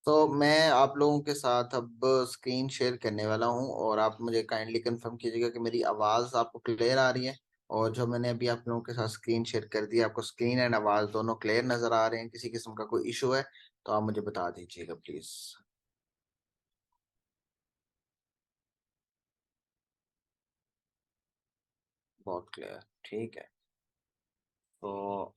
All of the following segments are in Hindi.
तो मैं आप लोगों के साथ अब स्क्रीन शेयर करने वाला हूं और आप मुझे काइंडली कंफर्म कीजिएगा कि मेरी आवाज़ आपको क्लियर आ रही है। और जो मैंने अभी आप लोगों के साथ स्क्रीन शेयर कर दी, आपको स्क्रीन एंड आवाज़ दोनों क्लियर नज़र आ रहे हैं, किसी किस्म का कोई इशू है तो आप मुझे बता दीजिएगा प्लीज़। बहुत क्लियर, ठीक है। तो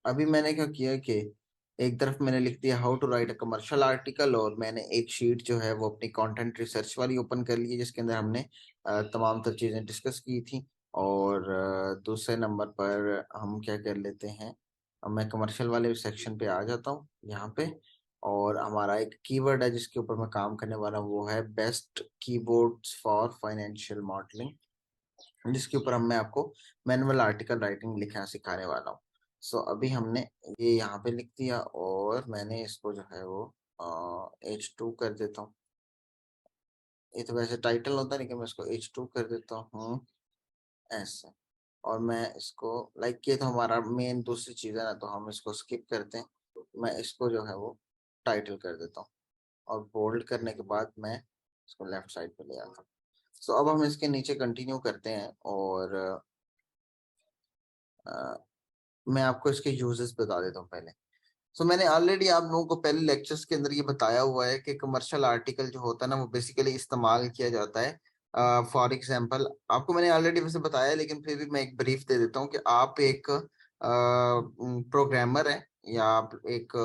अभी मैंने क्या किया कि एक तरफ मैंने लिख दिया how to write a commercial article, और मैंने एक शीट जो है वो अपनी कंटेंट रिसर्च वाली ओपन कर ली है जिसके अंदर हमने तमाम तर चीज़ें डिस्कस की थी। और दूसरे नंबर पर हम क्या कर लेते हैं, अब मैं कमर्शियल वाले सेक्शन पे आ जाता हूँ यहाँ पे। और हमारा एक कीवर्ड है जिसके ऊपर मैं काम करने वाला हूँ, वो है best keyboards for financial modelling, जिसके ऊपर हम मैं आपको मैनुअल आर्टिकल राइटिंग लिखना सिखाने वाला हूँ। सो अभी हमने ये यहाँ पे लिख दिया और मैंने इसको जो है वो H2 कर देता हूँ। ये तो वैसे टाइटल होता है लेकिन मैं इसको H2 कर देता हूँ ऐसे। और मैं इसको लाइक, ये तो हमारा मेन दूसरी चीज़ है ना, तो हम इसको स्किप करते हैं। मैं इसको जो है वो टाइटल कर देता हूँ और बोल्ड करने के बाद मैं इसको लेफ्ट साइड पे ले आता हूँ। सो अब हम इसके नीचे कंटिन्यू करते हैं और अ, मैं आपको इसके यूजेस बता देता हूँ पहले। सो मैंने ऑलरेडी आप लोगों को पहले लेक्चर्स के अंदर ये बताया हुआ है कि कमर्शियल आर्टिकल जो होता है ना वो बेसिकली इस्तेमाल किया जाता है। फॉर एग्जांपल आपको मैंने ऑलरेडी वैसे बताया है, लेकिन फिर भी मैं एक ब्रीफ दे देता हूँ कि आप एक प्रोग्रामर है या आप एक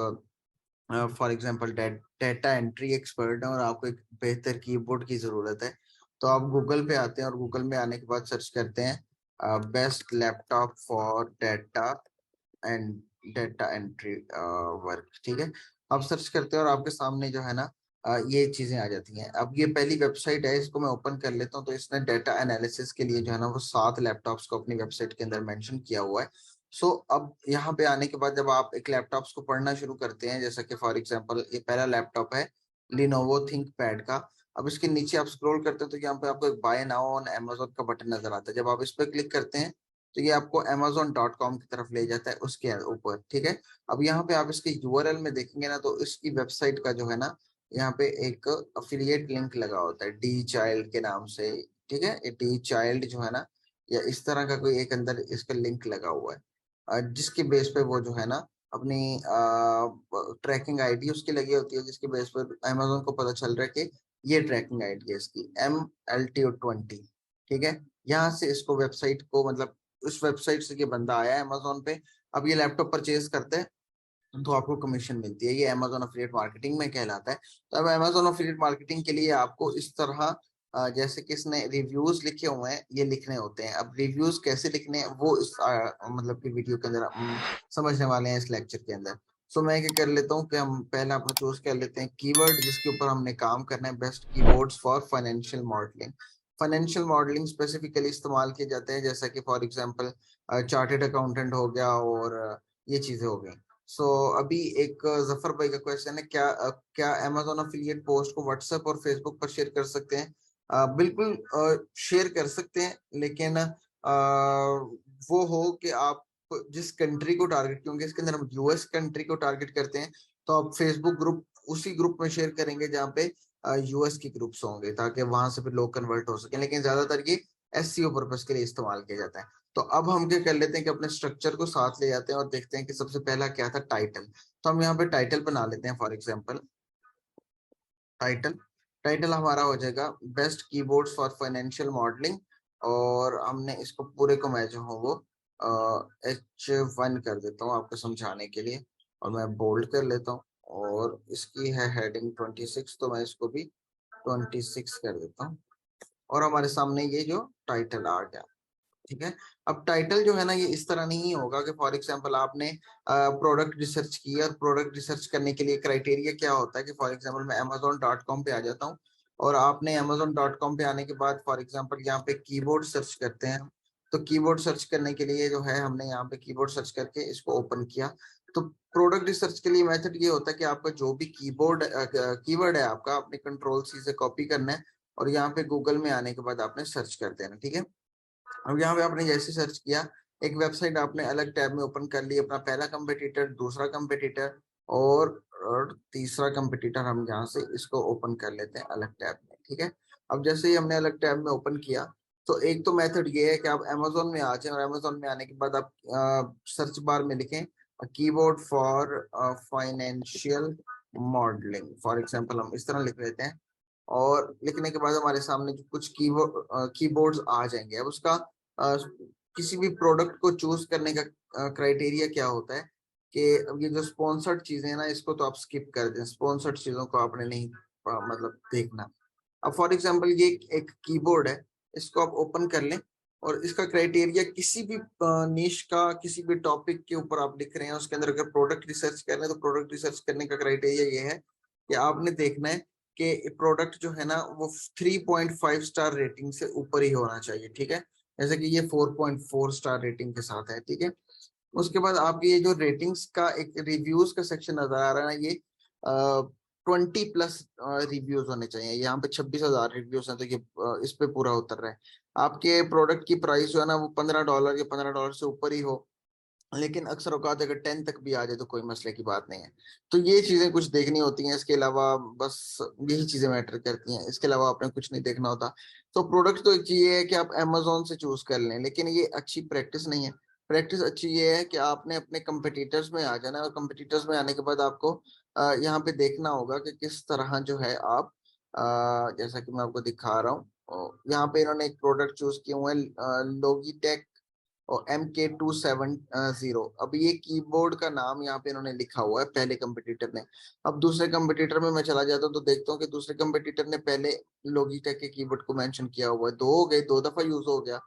for example data entry expert है और आपको एक बेहतर कीबोर्ड की ज़रूरत है। तो आप गूगल पे आते हैं और गूगल में आने के बाद सर्च करते हैं best laptop for data and data entry work, ठीक है। आप सर्च करते हैं और आपके सामने जो है ना ये चीजें आ जाती हैं। अब ये पहली वेबसाइट है, इसको मैं ओपन कर लेता हूँ। तो इसने डेटा एनालिसिस के लिए जो है ना वो 7 लैपटॉप्स को अपनी वेबसाइट के अंदर मेंशन किया हुआ है। सो अब यहाँ पे आने के बाद जब आप एक लैपटॉप्स को पढ़ना शुरू करते हैं, जैसा कि फॉर एग्जांपल ये पहला लैपटॉप है लिनोवो थिंकपैड का। अब इसके नीचे आप स्क्रॉल करते हैं तो यहाँ पे आपको एक बाय नाउ ऑन अमेजोन का बटन नजर आता है। जब आप इस पर क्लिक करते हैं तो ये आपको amazon.com की तरफ ले जाता है उसके ऊपर, ठीक है। अब यहाँ पे आप इसके यूआरएल में देखेंगे ना तो इसकी वेबसाइट का जो है ना यहाँ पे एक अफिलिएट लिंक लगा होता है डी चाइल्ड के नाम से, ठीक है। ये डी चाइल्ड जो है ना या इस तरह का कोई एक अंदर इसका लिंक लगा हुआ है जिसके बेस पे वो जो है ना अपनी ट्रैकिंग आईडी उसकी लगी होती है, जिसके बेस पर अमेजोन को पता चल रहा है कि ये ट्रैकिंग आईडी है इसकी MLTO20, ठीक है। यहाँ से इसको वेबसाइट को मतलब उस वेबसाइट से ये बंदा आया है अमेजोन पे। अब ये लैपटॉप परचेज करते हैं तो आपको कमीशन मिलती है, ये अमेजोन अफिलिएट मार्केटिंग में कहलाता है। तो अब अमेजोन अफिलिएट मार्केटिंग के लिए आपको इस तरह जैसे कि इसने रिव्यूज लिखे हुए हैं ये लिखने होते हैं। अब रिव्यूज कैसे लिखने हैं वो इस मतलब कि वीडियो के अंदर हम समझने वाले हैं इस लेक्चर के अंदर। सो मैं क्या कर लेता हूँ कि हम पहले अपना चूज कर लेते हैं कीवर्ड जिसके ऊपर हमने काम करना है, best keyboards for financial modelling. Financial modelling specifically इस्तेमाल किए जाते हैं, जैसा कि फॉर एग्जांपल चार्टेड अकाउंटेंट हो गया और ये चीजें हो गई। सो अभी एक जफर भाई का क्वेश्चन है, क्या अमेजोन अफिलिएट पोस्ट को व्हाट्सएप और फेसबुक पर शेयर कर सकते हैं? बिल्कुल शेयर कर सकते हैं, लेकिन वो हो कि आप जिस कंट्री को टारगेट, क्योंकि इसके अंदर हम यूएस कंट्री को टारगेट करते हैं, तो आप फेसबुक ग्रुप उसी ग्रुप में शेयर करेंगे जहाँ पे यूएस की ग्रुप्स होंगे ताकि वहां से फिर लोग कन्वर्ट हो सके। लेकिन ज्यादातर ये एससीओ पर्पस के लिए इस्तेमाल किया जाता है। तो अब हम क्या कर लेते हैं कि अपने स्ट्रक्चर को साथ ले जाते हैं और देखते हैं कि सबसे पहला क्या था, टाइटल। तो हम यहाँ पे टाइटल बना लेते हैं। फॉर एग्जांपल टाइटल टाइटल हमारा हो जाएगा best keyboards for financial modelling. और हमने इसको पूरे को मैं जो हूँ वो H1 कर देता हूँ आपको समझाने के लिए, और मैं बोल्ड कर लेता हूँ। और इसकी है हेडिंग 26, तो मैं इसको भी 26 कर देता हूँ। और हमारे सामने ये जो टाइटल आ गया, ठीक है। अब टाइटल जो है ना ये इस तरह नहीं होगा कि फॉर एग्जांपल आपने प्रोडक्ट रिसर्च की, और प्रोडक्ट रिसर्च करने के लिए क्राइटेरिया क्या होता है कि फॉर एग्जांपल मैं amazon.com पे आ जाता हूँ और आपने amazon.com पे आने के बाद फॉर एग्जांपल यहाँ पे कीबोर्ड सर्च करते हैं। तो कीबोर्ड सर्च करने के लिए जो है हमने यहाँ पे कीबोर्ड सर्च करके इसको ओपन किया। तो प्रोडक्ट रिसर्च के लिए मेथड ये होता है कि आपका जो भी कीवर्ड है आपका अपने कंट्रोल C से कॉपी करना है और यहाँ पे गूगल में आने के बाद आपने सर्च कर देना, ठीक है। अब यहाँ पे आपने जैसे सर्च किया, एक वेबसाइट आपने अलग टैब में ओपन कर ली, अपना पहला कंपटीटर, दूसरा कंपटीटर, और तीसरा कंपटीटर हम यहाँ से इसको ओपन कर लेते हैं अलग टैब में, ठीक है। अब जैसे ही हमने अलग टैब में ओपन किया, तो एक तो मेथड ये है कि आप अमेजोन में आ जाएं और अमेजोन में आने के बाद आप सर्च बार में लिखें keyboard for financial modelling, for example हम इस तरह लिख लेते हैं। और लिखने के बाद हमारे सामने जो कुछ कीबोर्ड्स आ जाएंगे। अब उसका किसी भी प्रोडक्ट को चूज करने का क्राइटेरिया क्या होता है कि अब ये जो स्पॉन्सर्ड चीजें हैं ना, इसको तो आप स्किप कर दें, स्पॉन्सर्ड चीजों को आपने नहीं मतलब देखना। अब फॉर एग्जांपल ये एक कीबोर्ड है, इसको आप ओपन कर लें और इसका क्राइटेरिया किसी भी निश का, किसी भी टॉपिक के ऊपर आप लिख रहे हैं, उसके अंदर अगर प्रोडक्ट रिसर्च कर रहे हैं तो प्रोडक्ट रिसर्च करने का क्राइटेरिया ये है कि आपने देखना है कि प्रोडक्ट जो है ना वो 3.5 स्टार रेटिंग से ऊपर ही होना चाहिए, ठीक है। जैसे कि ये 4.4 स्टार रेटिंग के साथ है, ठीक है। उसके बाद आपके ये जो रेटिंग्स का एक रिव्यूज का सेक्शन नजर आ रहा है ना, ये 20+ रिव्यूज होने चाहिए। यहाँ पे 26,000 रिव्यूज हैं, तो ये इस पे पूरा उतर रहा है। आपके प्रोडक्ट की प्राइस जो है ना वो $15 या $15 से ऊपर ही हो, लेकिन अक्सर औकात अगर 10 तक भी आ जाए तो कोई मसले की बात नहीं है। तो ये चीजें कुछ देखनी होती हैं, इसके अलावा बस यही चीजें मैटर करती हैं, इसके अलावा आपने कुछ नहीं देखना होता। तो प्रोडक्ट तो एक चीज ये है कि आप अमेजोन से चूज कर लें, लेकिन ये अच्छी प्रैक्टिस नहीं है। प्रैक्टिस अच्छी ये है कि आपने अपने कंपटीटर्स में आ जाना है, और कंपटीटर्स में आने के बाद आपको यहाँ पे देखना होगा कि किस तरह जो है आप जैसा कि मैं आपको दिखा रहा हूँ, यहाँ पे इन्होंने एक प्रोडक्ट चूज किए हुए हैं, लोगीटेक और MK270। अब ये कीबोर्ड का नाम यहाँ पे इन्होंने लिखा हुआ है पहले कंपटीटर ने। अब दूसरे कंपटीटर में मैं चला जाता हूँ तो देखता हूँ कि दूसरे कंपटीटर ने पहले लोगीटेक के कीबोर्ड को मेंशन किया हुआ है, दो हो गए, 2 दफा यूज हो गया।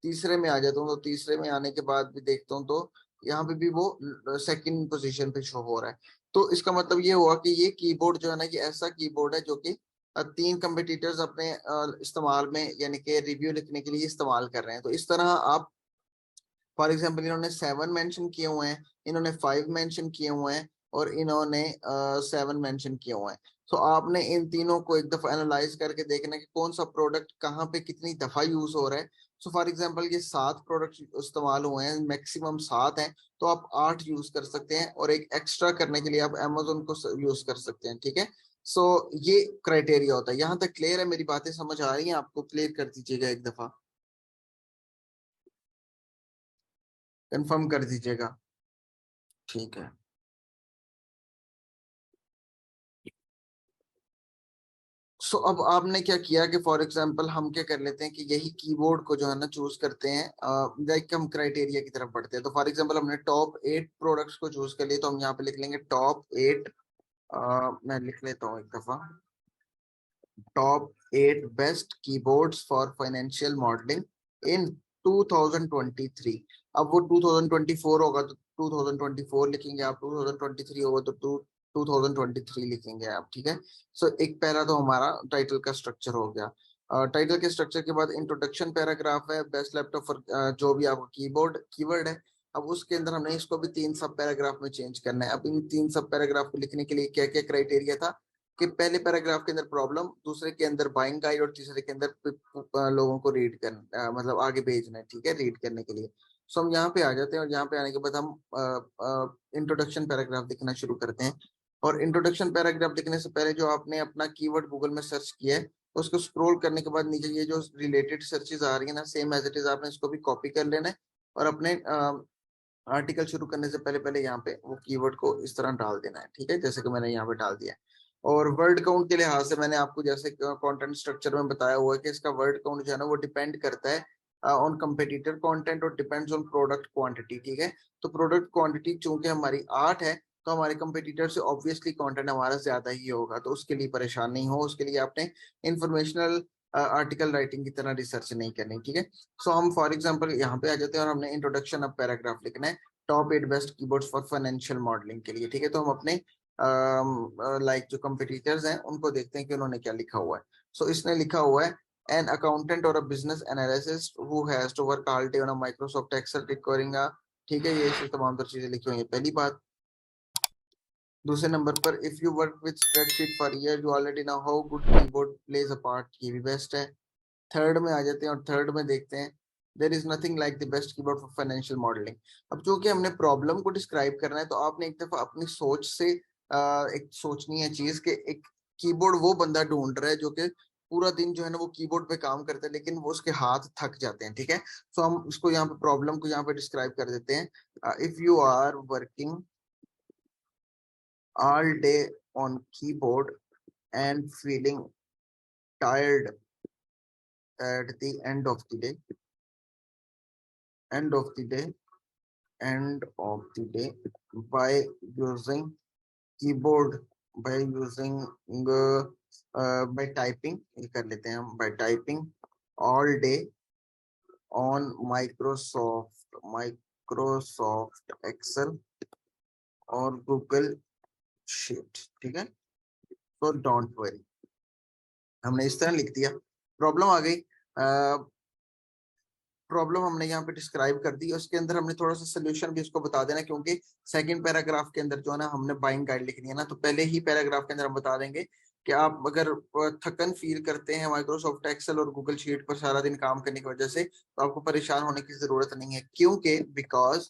तीसरे में आ जाता हूँ तो तीसरे में आने के बाद भी देखता हूँ तो यहाँ पे भी वो सेकंड पोजीशन पे शो हो रहा है। तो इसका मतलब ये हुआ कि ये कीबोर्ड जो है ना, ये ऐसा कीबोर्ड है जो कि 3 कंपटीटर्स अपने इस्तेमाल में, यानी कि रिव्यू लिखने के लिए इस्तेमाल कर रहे हैं। तो इस तरह आप फॉर एग्जाम्पल इन्होंने 7 मेंशन किए हुए हैं, इन्होंने 5 मेंशन किए हुए हैं, और इन्होंने 7 मेंशन किए हुए हैं। तो आपने इन तीनों को एक दफा एनालाइज करके देखना है कि कौन सा प्रोडक्ट कहाँ पे कितनी दफा यूज हो रहा है। सो फॉर एग्जाम्पल ये 7 प्रोडक्ट इस्तेमाल हुए हैं, मैक्सिमम 7 हैं, तो आप 8 यूज कर सकते हैं, और एक एक्स्ट्रा करने के लिए आप अमेजोन को यूज कर सकते हैं, ठीक है। सो ये क्राइटेरिया होता है। यहाँ तक क्लियर है? मेरी बातें समझ आ रही हैं आपको? क्लियर कर दीजिएगा एक दफा, कंफर्म कर दीजिएगा। ठीक है। सो अब आपने क्या किया कि फॉर एग्जांपल हम क्या कर लेते हैं कि यही कीबोर्ड को जो है ना चूज करते हैं, लाइक हम क्राइटेरिया की तरफ बढ़ते हैं। तो फॉर एग्जांपल हमने टॉप 8 प्रोडक्ट्स को चूज कर लिए, तो हम यहाँ पे लिख लेंगे टॉप 8। मैं लिख लेता हूँ एक दफा, top 8 best keyboards for financial modelling in 2023। अब वो 2024 होगा तो 2024 लिखेंगे आप, 2023 होगा तो 2023 लिखेंगे आप, ठीक है। सो एक पैरा तो हमारा टाइटल का स्ट्रक्चर हो गया। टाइटल के स्ट्रक्चर के बाद इंट्रोडक्शन पैराग्राफ है, बेस्ट लैपटॉप फॉर जो भी आपका कीबोर्ड कीवर्ड है। अब उसके अंदर हमने इसको भी 3 सब पैराग्राफ में चेंज करना है। अब इन 3 सब पैराग्राफ को लिखने के लिए क्या क्या क्राइटेरिया था कि पहले पैराग्राफ के अंदर प्रॉब्लम, दूसरे के अंदर बाइंग गाइड, और तीसरे के अंदर लोगों को रीड करना, मतलब आगे भेजना है, ठीक है, रीड करने के लिए। सो हम यहाँ पे आ जाते हैं, और यहाँ पे आने के बाद हम इंट्रोडक्शन पैराग्राफ लिखना शुरू करते हैं। और इंट्रोडक्शन पैराग्राफ लिखने से पहले जो आपने अपना कीवर्ड गूगल में सर्च किया है, उसको स्क्रॉल करने के बाद नीचे ये जो रिलेटेड सर्चेज आ रही है ना, सेम एज इट इज आपने इसको भी कॉपी कर लेना है, और अपने आर्टिकल शुरू करने से पहले पहले यहाँ पे वो कीवर्ड को इस तरह डाल देना है, ठीक है, जैसे कि मैंने यहाँ पे डाल दिया है। और वर्ड काउंट के लिहाज से मैंने आपको जैसे कंटेंट स्ट्रक्चर में बताया हुआ है कि इसका वर्ड काउंट जो है ना वो डिपेंड करता है ऑन कंपेटिटर कंटेंट और डिपेंड्स ऑन प्रोडक्ट क्वांटिटी, ठीक है। तो प्रोडक्ट क्वांटिटी चूंकि हमारी 8 है, तो हमारे कंपेटिटर से ऑब्वियसली कंटेंट हमारा ज्यादा ही होगा, तो उसके लिए परेशान नहीं हो, उसके लिए आपने इंफॉर्मेशनल आर्टिकल राइटिंग की तरह रिसर्च नहीं करनी, ठीक है। सो हम फॉर एग्जांपल यहाँ पे आ जाते हैं और हमने इंट्रोडक्शन ऑफ पैराग्राफ लिखना है top 8 best keyboards for financial modelling के लिए, ठीक है। तो हम अपने लाइक जो कंपटीटर्स हैं उनको देखते हैं कि उन्होंने क्या लिखा हुआ है। सो इसने लिखा हुआ है एन अकाउंटेंट और a business analyst who has to work all day on a Microsoft Excel requiring a, ठीक है, ये तमाम तर चीजें लिखी हुई है, पहली बात। दूसरे नंबर पर if you work with spreadsheet for year you already know how good keyboard plays a part, ये भी बेस्ट है। थर्ड में आ जाते हैं और थर्ड में देखते हैं there is nothing like the best keyboard for financial modelling. अब चूंकि हमने प्रॉब्लम को डिस्क्राइब करना है तो आपने एक दफा अपनी सोच से एक सोचनी है चीज कि एक कीबोर्ड वो बंदा ढूंढ रहा है जो कि पूरा दिन जो है ना वो कीबोर्ड पे काम करता है लेकिन वो उसके हाथ थक जाते हैं, ठीक है। सो हम उसको यहाँ पे प्रॉब्लम को यहाँ पे डिस्क्राइब कर देते हैं। If you are working all day on keyboard and feeling tired at the end of the day end of the day by using keyboard by typing, ये कर लेते हैं हम by typing all day on Microsoft Excel और Google Sheet, ठीक है। तो डोंट वरी, हमने इस तरह लिख दिया, प्रॉब्लम आ गई। प्रॉब्लम हमने यहाँ पे डिस्क्राइब कर दी, उसके अंदर हमने थोड़ा सा सोल्यूशन भी इसको बता देना, क्योंकि सेकंड पैराग्राफ के अंदर जो है ना हमने बाइंग गाइड लिखनी है ना, तो पहले ही पैराग्राफ के अंदर हम बता देंगे कि आप अगर थकन फील करते हैं माइक्रोसॉफ्ट एक्सेल और गूगल शीट पर सारा दिन काम करने की वजह से, तो आपको परेशान होने की जरूरत नहीं है, क्योंकि because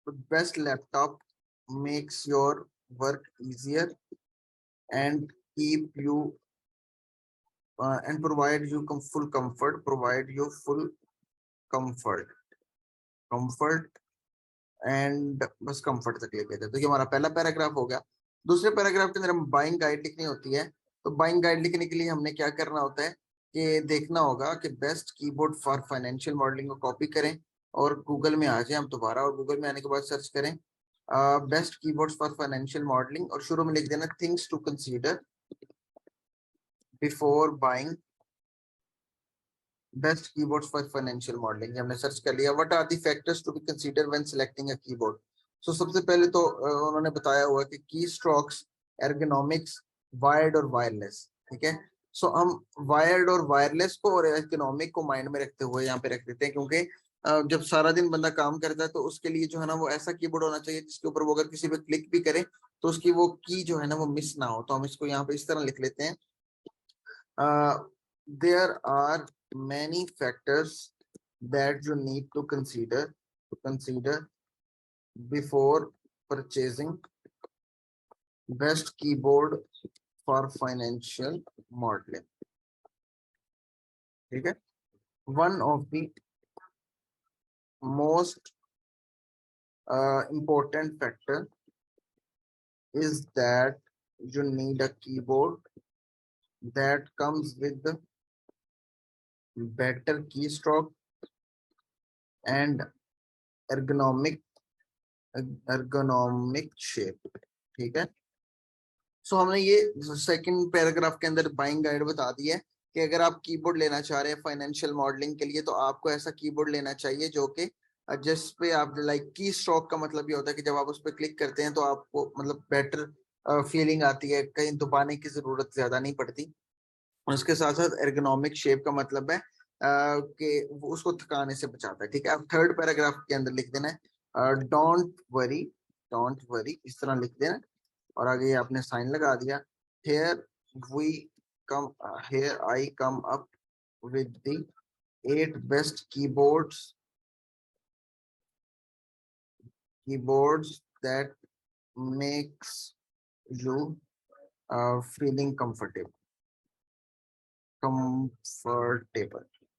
best laptop makes your work easier and keep you and provide you full comfort and बस कंफर्ट तक लेके थे। तो ये हमारा पहला पैराग्राफ हो गया। दूसरे पैराग्राफ के अंदर हम बाइंग गाइड लिखनी होती है, तो बाइंग गाइड लिखने के लिए हमने क्या करना होता है कि देखना होगा कि best keyboard for financial modelling को कॉपी करें और गूगल में आ जाए हम दोबारा, और गूगल में आने के बाद सर्च करें best keyboards for financial modelling और शुरू में लिख देना things to consider before buying best keyboards for financial modelling. हमने सर्च कर लिया what are the factors to be consider when selecting a keyboard. So सबसे पहले तो उन्होंने बताया हुआ कि की स्ट्रोक्स, एर्गोनॉमिक्स, वायर्ड और वायरलेस, ठीक है। सो हम वायर्ड और वायरलेस को और एर्गोनॉमिक को माइंड में रखते हुए यहाँ पे रख देते हैं, क्योंकि जब सारा दिन बंदा काम करता है तो उसके लिए जो है ना वो ऐसा कीबोर्ड होना चाहिए जिसके ऊपर वो अगर किसी पे क्लिक भी करे तो उसकी वो की जो है ना वो मिस ना हो। तो हम इसको यहाँ पे इस तरह लिख लेते हैं there are many factors that you need to consider before purchasing best keyboard for financial modeling, ठीक है। one of the most important factor is that you need a keyboard that comes with the better keystroke and ergonomic shape, ठीक है। सो हमने ये सेकंड पैराग्राफ के अंदर बाइंग गाइड बता दी है कि अगर आप कीबोर्ड लेना चाह रहे हैं फाइनेंशियल मॉडलिंग के लिए तो आपको ऐसा कीबोर्ड लेना चाहिए जो कि जिस पे आप लाइक की स्ट्रोक का मतलब ये होता है कि जब आप उस पर क्लिक करते हैं तो आपको मतलब बेटर फीलिंग आती है, कहीं दबाने की जरूरत ज्यादा नहीं पड़ती। उसके साथ साथ एर्गोनॉमिक शेप का मतलब है कि वो उसको थकाने से बचाता है, ठीक है। अब थर्ड पैराग्राफ के अंदर लिख देना है डोंट वरी, इस तरह लिख देना और आगे आपने साइन लगा दिया। Here we come here I come up with the 8 best keyboards that makes you feeling comfortable,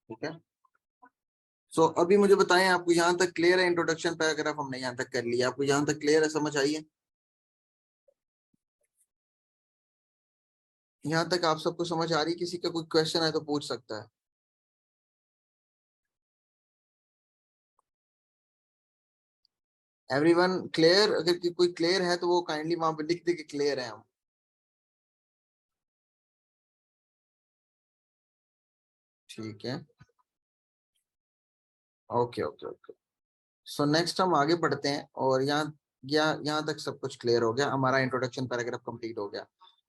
ठीक है। सो अभी मुझे बताएं आपको यहाँ तक क्लियर है? इंट्रोडक्शन पैराग्राफ हमने यहाँ तक कर लिया, आपको यहाँ तक क्लियर है, समझ आई है? यहाँ तक आप सबको समझ आ रही? किसी का कोई क्वेश्चन है तो पूछ सकता है। Everyone clear? अगर कोई क्लियर है तो वो काइंडली वहां पे लिख दे कि क्लियर है हम। ठीक है, okay okay okay. So next हम आगे बढ़ते हैं और यहाँ तक सब कुछ क्लियर हो गया, हमारा इंट्रोडक्शन पैराग्राफ कंप्लीट हो गया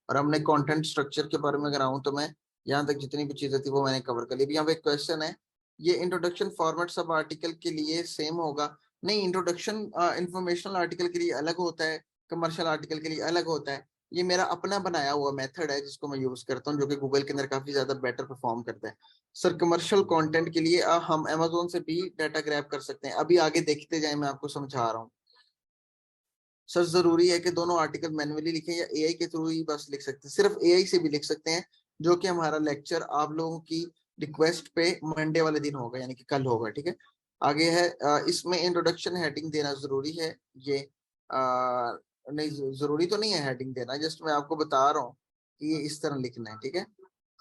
और हमने कंटेंट स्ट्रक्चर के बारे में अगर आऊँ तो मैं यहाँ तक जितनी भी चीजें थी वो मैंने कवर कर ली। यहाँ पे एक क्वेश्चन है, ये इंट्रोडक्शन फॉर्मेट सब आर्टिकल के लिए सेम होगा? नहीं, इंट्रोडक्शन इंफॉर्मेशनल आर्टिकल के लिए अलग होता है, कमर्शियल आर्टिकल के लिए अलग होता है, ये मेरा अपना बनाया हुआ मेथड है जिसको मैं यूज करता हूँ, जो कि गूगल के अंदर काफी ज्यादा बेटर परफॉर्म करता है। सर कमर्शियल कंटेंट के लिए हम अमेजोन से भी डाटा ग्रैब कर सकते हैं। अभी आगे देखते जाए, मैं आपको समझा रहा हूँ। सर जरूरी है कि दोनों आर्टिकल मैन्युअली लिखें या एआई के थ्रू ही बस लिख सकते हैं? सिर्फ एआई से भी लिख सकते हैं, जो कि हमारा लेक्चर आप लोगों की रिक्वेस्ट पे मंडे वाले दिन होगा, यानी कि कल होगा, ठीक है। आगे है इसमें इंट्रोडक्शन हेडिंग देना जरूरी है। ये नहीं, जरूरी तो नहीं है हेडिंग देना, जस्ट मैं आपको बता रहा हूँ कि ये इस तरह लिखना है, ठीक है।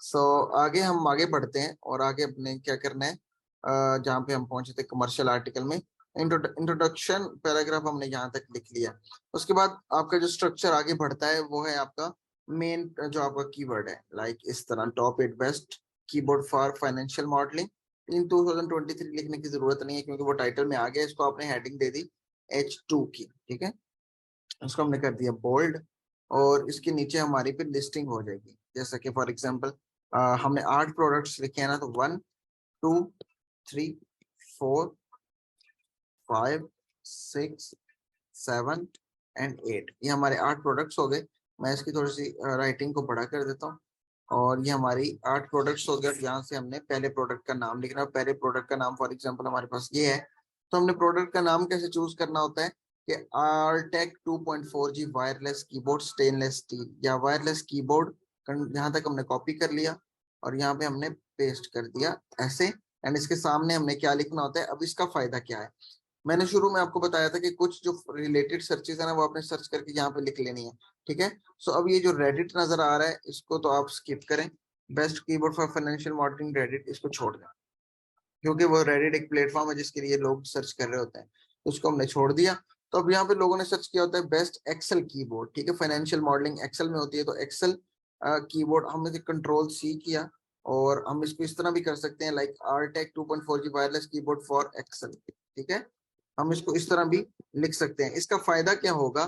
सो आगे हम आगे बढ़ते हैं और आगे अपने क्या करना है, जहाँ पे हम पहुंचे थे कमर्शियल आर्टिकल में, इंट्रोडक्शन पैराग्राफ हमने यहाँ तक लिख लिया। उसके बाद आपका जो स्ट्रक्चर आगे बढ़ता है वो है आपका मेन जो आपका कीवर्ड है, लाइक इस तरह top 8 best keyboard for financial modelling in 2023 लिखने की जरूरत नहीं है, क्योंकि वो टाइटल में आ गया। इसको आपने हेडिंग दे दी H2 की, ठीक है। इसको हमने कर दिया बोल्ड, और इसके नीचे हमारी फिर लिस्टिंग हो जाएगी। जैसा कि फॉर एग्जांपल हमने 8 प्रोडक्ट्स लिखे हैं ना, तो 1 2 3 4 5 6 7 एंड 8, ये हमारे 8 प्रोडक्ट्स हो गए। मैं इसकी थोड़ी सी राइटिंग को बड़ा कर देता हूँ, और ये हमारी 8 प्रोडक्ट्स हो गए। यहाँ से हमने पहले प्रोडक्ट का नाम लिखना है। पहले प्रोडक्ट का नाम फॉर एग्जांपल हमारे पास ये है, तो हमने प्रोडक्ट का नाम कैसे चूज करना होता है कि Artec 2.4G wireless keyboard stainless steel, या वायरलेस कीबोर्ड, यहाँ तक हमने कॉपी कर लिया और यहाँ पे हमने पेस्ट कर दिया ऐसे। एंड इसके सामने हमने क्या लिखना होता है। अब इसका फायदा क्या है, मैंने शुरू में आपको बताया था कि कुछ जो रिलेटेड सर्चेज है ना, वो आपने सर्च करके यहाँ पे लिख लेनी है, ठीक है। सो अब ये जो रेडिट नजर आ रहा है, इसको तो आप स्किप करें। Best keyboard for financial modelling Reddit, इसको छोड़ दें, क्योंकि वो रेडिट एक प्लेटफॉर्म है जिसके लिए लोग सर्च कर रहे होते हैं। उसको हमने छोड़ दिया। तो अब यहाँ पे लोगों ने सर्च किया होता है बेस्ट एक्सेल कीबोर्ड, ठीक है। फाइनेंशियल मॉडलिंग एक्सेल में होती है, तो एक्सेल कीबोर्ड हमने कंट्रोल सी किया, और हम इसको इस तरह भी कर सकते हैं, like Artec 2.4G wireless keyboard for Excel, ठीक है। हम इसको इस तरह भी लिख सकते हैं। इसका फायदा क्या होगा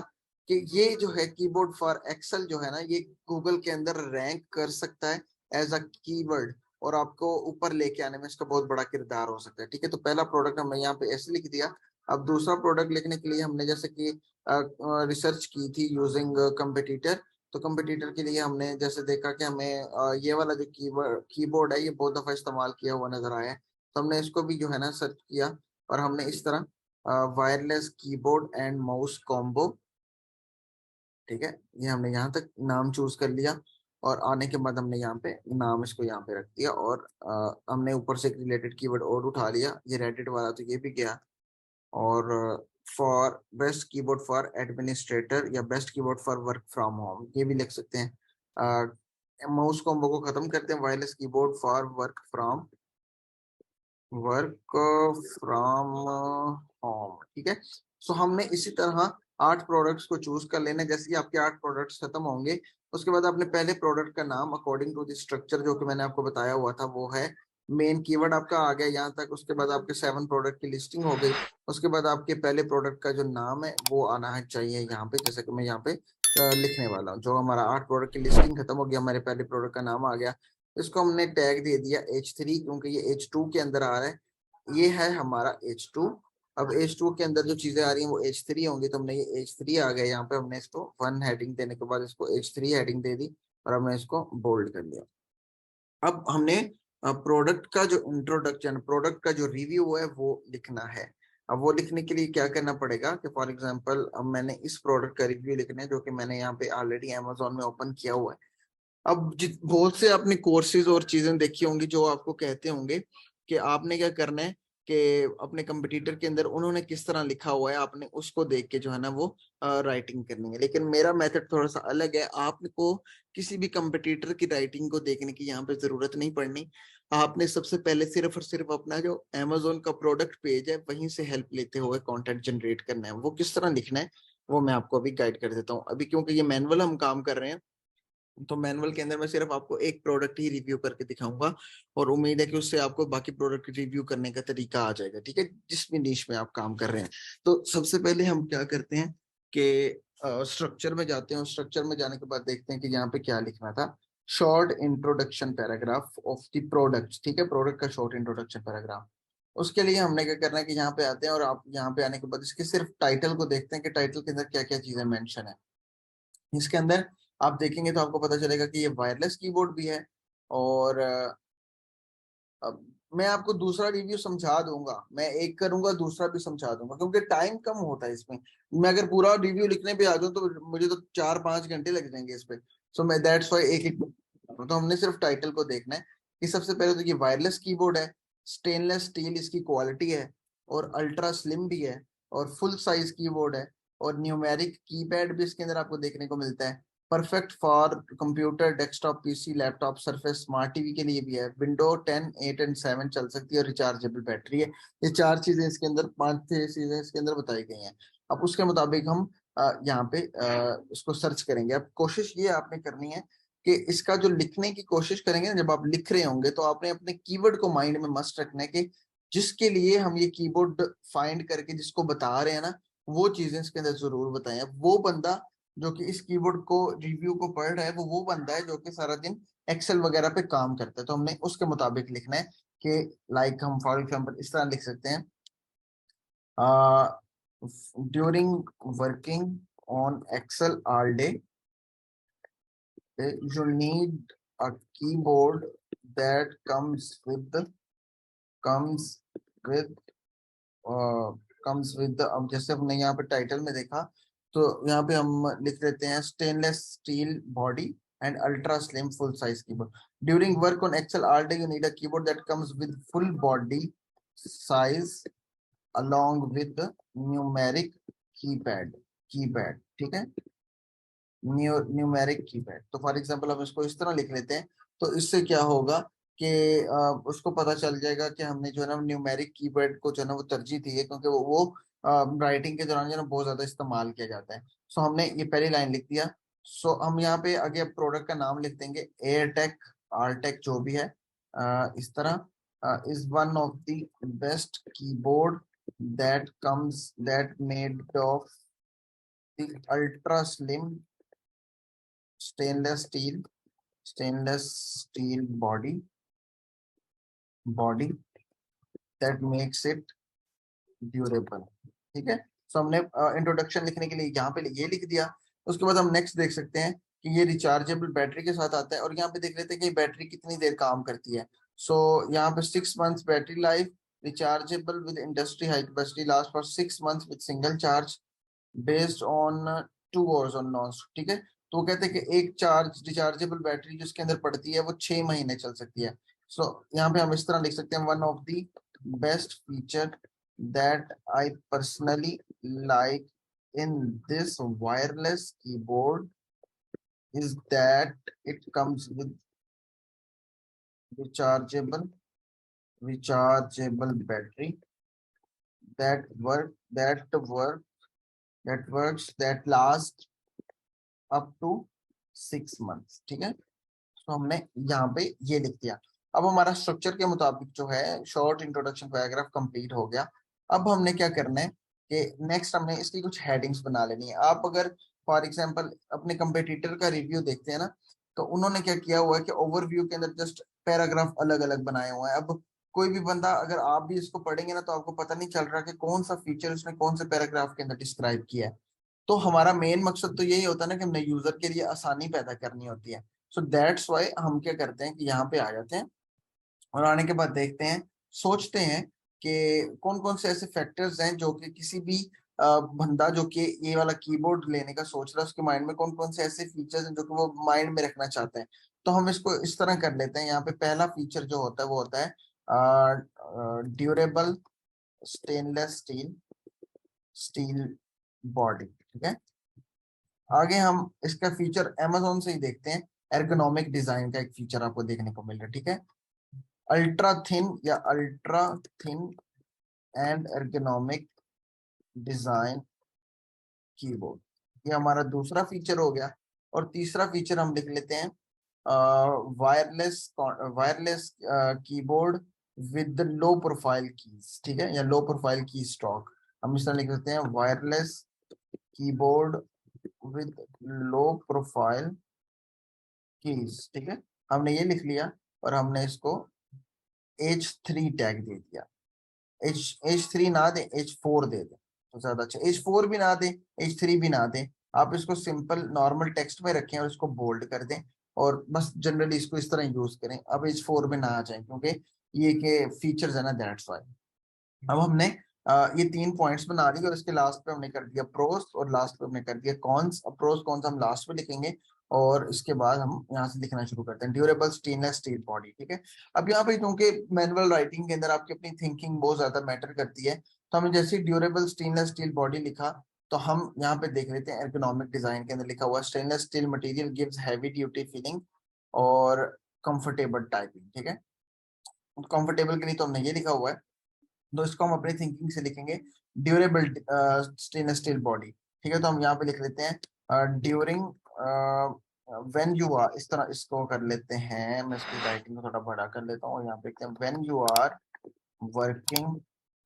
कि ये जो है कीबोर्ड फॉर एक्सेल जो है ना, ये गूगल के अंदर रैंक कर सकता है एज अ कीवर्ड, और आपको ऊपर लेके आने में इसका बहुत बड़ा किरदार हो सकता है, ठीक है। तो पहला प्रोडक्ट हमने यहाँ पे ऐसे लिख दिया। अब दूसरा प्रोडक्ट लिखने के लिए हमने जैसे कि रिसर्च की थी यूजिंग कंपटीटर, तो कंपटीटर के लिए हमने जैसे देखा कि हमें ये वाला जो कीबोर्ड है, ये बहुत दफा इस्तेमाल किया हुआ नजर आया है, तो हमने इसको भी जो है ना सर्च किया, और हमने इस तरह wireless keyboard and mouse combo, ठीक है, ये हमने यहाँ तक नाम चूज कर लिया। और आने के बाद हमने यहाँ पे नाम इसको यहाँ पे रख दिया, और हमने ऊपर से एक रिलेटेड कीवर्ड और उठा लिया, ये रेडिट वाला, तो ये भी गया। और for best keyboard for administrator या best keyboard for work from home, ये भी लिख सकते हैं। माउस कॉम्बो को खत्म करते हैं, wireless keyboard for work from home, ठीक है। सो हमने इसी तरह 8 प्रोडक्ट्स को चूज कर लेना है। जैसे कि आपके 8 प्रोडक्ट्स खत्म होंगे, उसके बाद आपने पहले प्रोडक्ट का नाम अकॉर्डिंग टू द स्ट्रक्चर जो कि मैंने आपको बताया हुआ था, वो है मेन कीवर्ड आपका आ गया यहाँ तक। उसके बाद आपके 7 प्रोडक्ट की लिस्टिंग हो गई। उसके बाद आपके पहले प्रोडक्ट का जो नाम है वो आना है चाहिए यहाँ पे, जैसे कि मैं यहाँ पे लिखने वाला हूँ। जो हमारा 8 प्रोडक्ट की लिस्टिंग खत्म हो गया, हमारे पहले प्रोडक्ट का नाम आ गया। इसको हमने टैग दे दिया H3, क्योंकि ये H2 के अंदर आ रहा है। ये है हमारा H2। अब H2 के अंदर जो चीजें आ रही हैं वो H3 होंगी, तो हमने ये H3 आ गया यहाँ पे, हमने इसको 1 हेडिंग देने के बाद इसको H3 हेडिंग दे दी, और हमने इसको बोल्ड कर लिया। अब हमने प्रोडक्ट का जो इंट्रोडक्शन, प्रोडक्ट का जो रिव्यू है वो लिखना है। अब वो लिखने के लिए क्या करना पड़ेगा कि फॉर एग्जांपल अब मैंने इस प्रोडक्ट का रिव्यू लिखना है, जो कि मैंने यहाँ पे ऑलरेडी अमेजोन में ओपन किया हुआ है। अब बहुत से आपने कोर्सेज और चीजें देखी होंगी जो आपको कहते होंगे कि आपने क्या करना है कि अपने कंपटीटर के अंदर उन्होंने किस तरह लिखा हुआ है, आपने उसको देख के जो है ना वो राइटिंग करनी है। लेकिन मेरा मेथड थोड़ा सा अलग है। आपको किसी भी कंपटीटर की राइटिंग को देखने की यहाँ पे जरूरत नहीं पड़नी। आपने सबसे पहले सिर्फ और सिर्फ अपना जो अमेजोन का प्रोडक्ट पेज है वहीं से हेल्प लेते हुए कंटेंट जनरेट करना है। वो किस तरह लिखना है वो मैं आपको अभी गाइड कर देता हूँ। अभी क्योंकि ये मैनुअल हम काम कर रहे हैं, तो मैनुअल के अंदर मैं सिर्फ आपको एक प्रोडक्ट ही रिव्यू करके दिखाऊंगा, और उम्मीद है कि उससे आपको बाकी प्रोडक्ट रिव्यू करने का तरीका आ जाएगा, ठीक है, जिस भी निश में आप काम कर रहे हैं। तो सबसे पहले हम क्या करते हैं कि स्ट्रक्चर में जाते हैं, और स्ट्रक्चर में जाने के बाद देखते हैं कि यहाँ पे क्या लिखना था। Short introduction paragraph of the product, ठीक है, प्रोडक्ट का शॉर्ट इंट्रोडक्शन पैराग्राफ। उसके लिए हमने क्या करना है कि यहाँ पे आते हैं, और आप यहाँ पे आने के बाद इसके सिर्फ टाइटल को देखते हैं कि टाइटल के अंदर क्या क्या चीजें मेंशन है। इसके अंदर आप देखेंगे तो आपको पता चलेगा कि ये वायरलेस कीबोर्ड भी है। और अब मैं आपको दूसरा रिव्यू समझा दूंगा, मैं एक करूंगा दूसरा भी समझा दूंगा, क्योंकि टाइम कम होता है इसमें। मैं अगर पूरा रिव्यू लिखने पे आ जाऊं तो मुझे तो 4-5 घंटे लग जाएंगे इस पे। सो मैं दैट्स वाई एक एक, तो हमने सिर्फ टाइटल को देखना है कि सबसे पहले तो ये वायरलेस कीबोर्ड है, स्टेनलेस स्टील इसकी क्वालिटी है, और अल्ट्रा स्लिम भी है, और फुल साइज कीबोर्ड है, और न्यूमेरिक कीपैड भी इसके अंदर आपको देखने को मिलता है। Perfect for computer, desktop, PC, laptop, surface, smart TV के लिए भी है। विंडो 10, 8 एंड 7 चल सकती है, और रिचार्जेबल बैटरी है। ये चार चीजें इसके अंदर, 5-6 चीजें इसके अंदर बताई गई हैं। अब उसके मुताबिक हम यहाँ पे इसको सर्च करेंगे। अब कोशिश ये आपने करनी है कि इसका जो लिखने की कोशिश करेंगे ना, जब आप लिख रहे होंगे तो आपने अपने कीवर्ड को माइंड में मस्ट रखना है कि जिसके लिए हम ये कीबोर्ड फाइंड करके जिसको बता रहे हैं ना, वो चीजें इसके अंदर जरूर बताएं। अब वो बंदा जो कि इस कीबोर्ड को रिव्यू को पढ़ रहा है, वो बंदा है जो कि सारा दिन एक्सेल वगैरह पे काम करता है। तो हमने उसके मुताबिक लिखना है कि लाइक हम फॉर एग्जांपल इस तरह लिख सकते हैं, during working on Excel all day you need a keyboard that comes with uh, अब जैसे हमने यहाँ पे टाइटल में देखा, तो यहाँ पे हम लिख देते हैं stainless steel body and ultra slim full size keyboard. During work on Excel all day you need a keyboard that comes with full body size along with the numeric keypad, ठीक है, न्यूमेरिक कीपैड। तो फॉर एग्जांपल हम इसको इस तरह लिख लेते हैं, तो इससे क्या होगा कि उसको पता चल जाएगा कि हमने जो है ना न्यूमेरिक कीपैड को जो है ना वो तरजीह दी है, क्योंकि वो राइटिंग के दौरान जो है ना बहुत ज्यादा इस्तेमाल किया जाता है। सो हमने ये पहली लाइन लिख दिया। सो हम यहाँ पे आगे प्रोडक्ट का नाम लिख देंगे, एयरटेक, आरटेक जो भी है, इस तरह is one of the best keyboard that made of the ultra slim stainless steel body that makes it durable. ठीक है, सो हमने इंट्रोडक्शन लिखने के लिए यहाँ पे ये लिख दिया। उसके बाद हम नेक्स्ट देख सकते हैं कि ये रिचार्जेबल बैटरी के साथ आता है, और यहाँ पे देख लेते हैं कि बैटरी कितनी देर काम करती है। सो यहाँ पे 6 months battery life, rechargeable with industry high capacity, last for 6 months with single charge, based on 2 hours on non. ठीक है, तो वो कहते हैं कि एक चार्ज रिचार्जेबल बैटरी जो इसके अंदर पड़ती है वो 6 महीने चल सकती है। सो यहाँ पे हम इस तरह लिख सकते हैं, one of the best feature that I personally like in this wireless keyboard is that it comes with rechargeable battery that work that work that works that lasts up to 6 months। ठीक है, तो हमने यहाँ पे ये लिख दिया। अब हमारा स्ट्रक्चर के मुताबिक जो है शॉर्ट इंट्रोडक्शन पैराग्राफ कंप्लीट हो गया। अब हमने क्या करना है कि नेक्स्ट हमने इसकी कुछ हेडिंग्स बना लेनी है। आप अगर फॉर एग्जांपल अपने कंपेटिटर का रिव्यू देखते हैं ना, तो उन्होंने क्या किया हुआ है कि ओवरव्यू के अंदर जस्ट पैराग्राफ अलग अलग बनाए हुए हैं। अब कोई भी बंदा अगर आप भी इसको पढ़ेंगे ना, तो आपको पता नहीं चल रहा कि कौन सा फीचर उसने कौन से पैराग्राफ के अंदर डिस्क्राइब किया है। तो हमारा मेन मकसद तो यही होता है ना कि हमने यूजर के लिए आसानी पैदा करनी होती है। सो दैट्स वाई हम क्या करते हैं कि यहाँ पे आ जाते हैं, और आने के बाद देखते हैं, सोचते हैं कि कौन कौन से ऐसे फैक्टर्स हैं जो कि किसी भी बंदा जो कि ये वाला कीबोर्ड लेने का सोच रहा है उसके माइंड में कौन कौन से ऐसे फीचर्स हैं जो कि वो माइंड में रखना चाहते हैं। तो हम इसको इस तरह कर लेते हैं। यहाँ पे पहला फीचर जो होता है वो होता है ड्यूरेबल स्टेनलेस स्टील बॉडी। ठीक है, आगे हम इसका फीचर अमेजोन से ही देखते हैं। एर्गोनॉमिक डिजाइन का एक फीचर आपको देखने को मिल रहा है। ठीक है, ultra thin and ergonomic design keyboard, ये हमारा दूसरा फीचर हो गया। और तीसरा फीचर हम लिख लेते हैं wireless keyboard with low profile keys. ठीक है, या लो प्रोफाइल की स्टॉक, हम इस तरह लिख देते हैं wireless keyboard with low profile keys. ठीक है, हमने ये लिख लिया, और हमने इसको H3 टैग दे दिया। H3 ना दे, H4 दे दे तो ज्यादा अच्छा। H4 भी ना दे, H3 भी ना दे, आप इसको सिंपल नॉर्मल टेक्स्ट में रखें और इसको बोल्ड कर दें और बस जनरली इसको इस तरह यूज करें। अब इस 4 में ना आ जाए क्योंकि ये के फीचर्स है ना, दैट्स वाई। अब हमने ये 3 पॉइंट्स बना लिए और इसके लास्ट पे हमने कर दिया प्रोस और लास्ट पे हमने कर दिया कॉन्स। अब प्रोस कॉन्स हम लास्ट पे लिखेंगे और इसके बाद हम यहाँ से लिखना शुरू करते हैं। ड्यूरेबल स्टेनलेस स्टील बॉडी, ठीक है। अब यहाँ पे क्योंकि मैनुअल राइटिंग के अंदर आपकी अपनी थिंकिंग बहुत ज्यादा मैटर करती है, तो हमने जैसे ड्यूरेबल स्टेनलेस स्टील बॉडी लिखा तो हम यहाँ पे देख लेते हैं एर्गोनॉमिक डिजाइन के अंदर लिखा हुआ stainless steel material gives heavy duty feeling और कंफर्टेबल टाइपिंग, ठीक है। कंफर्टेबल के लिए तो हमने ये लिखा हुआ है, तो इसको हम अपनी थिंकिंग से लिखेंगे ड्यूरेबल स्टेनलेस स्टील बॉडी, ठीक है। तो हम यहाँ पे लिख लेते हैं ड्यूरिंग व्हेन यू आर, इस तरह इसको कर लेते हैं। मैं इसकी राइटिंग को थोड़ा बड़ा कर लेता हूँ। यहाँ पे लिखते हैं when you are working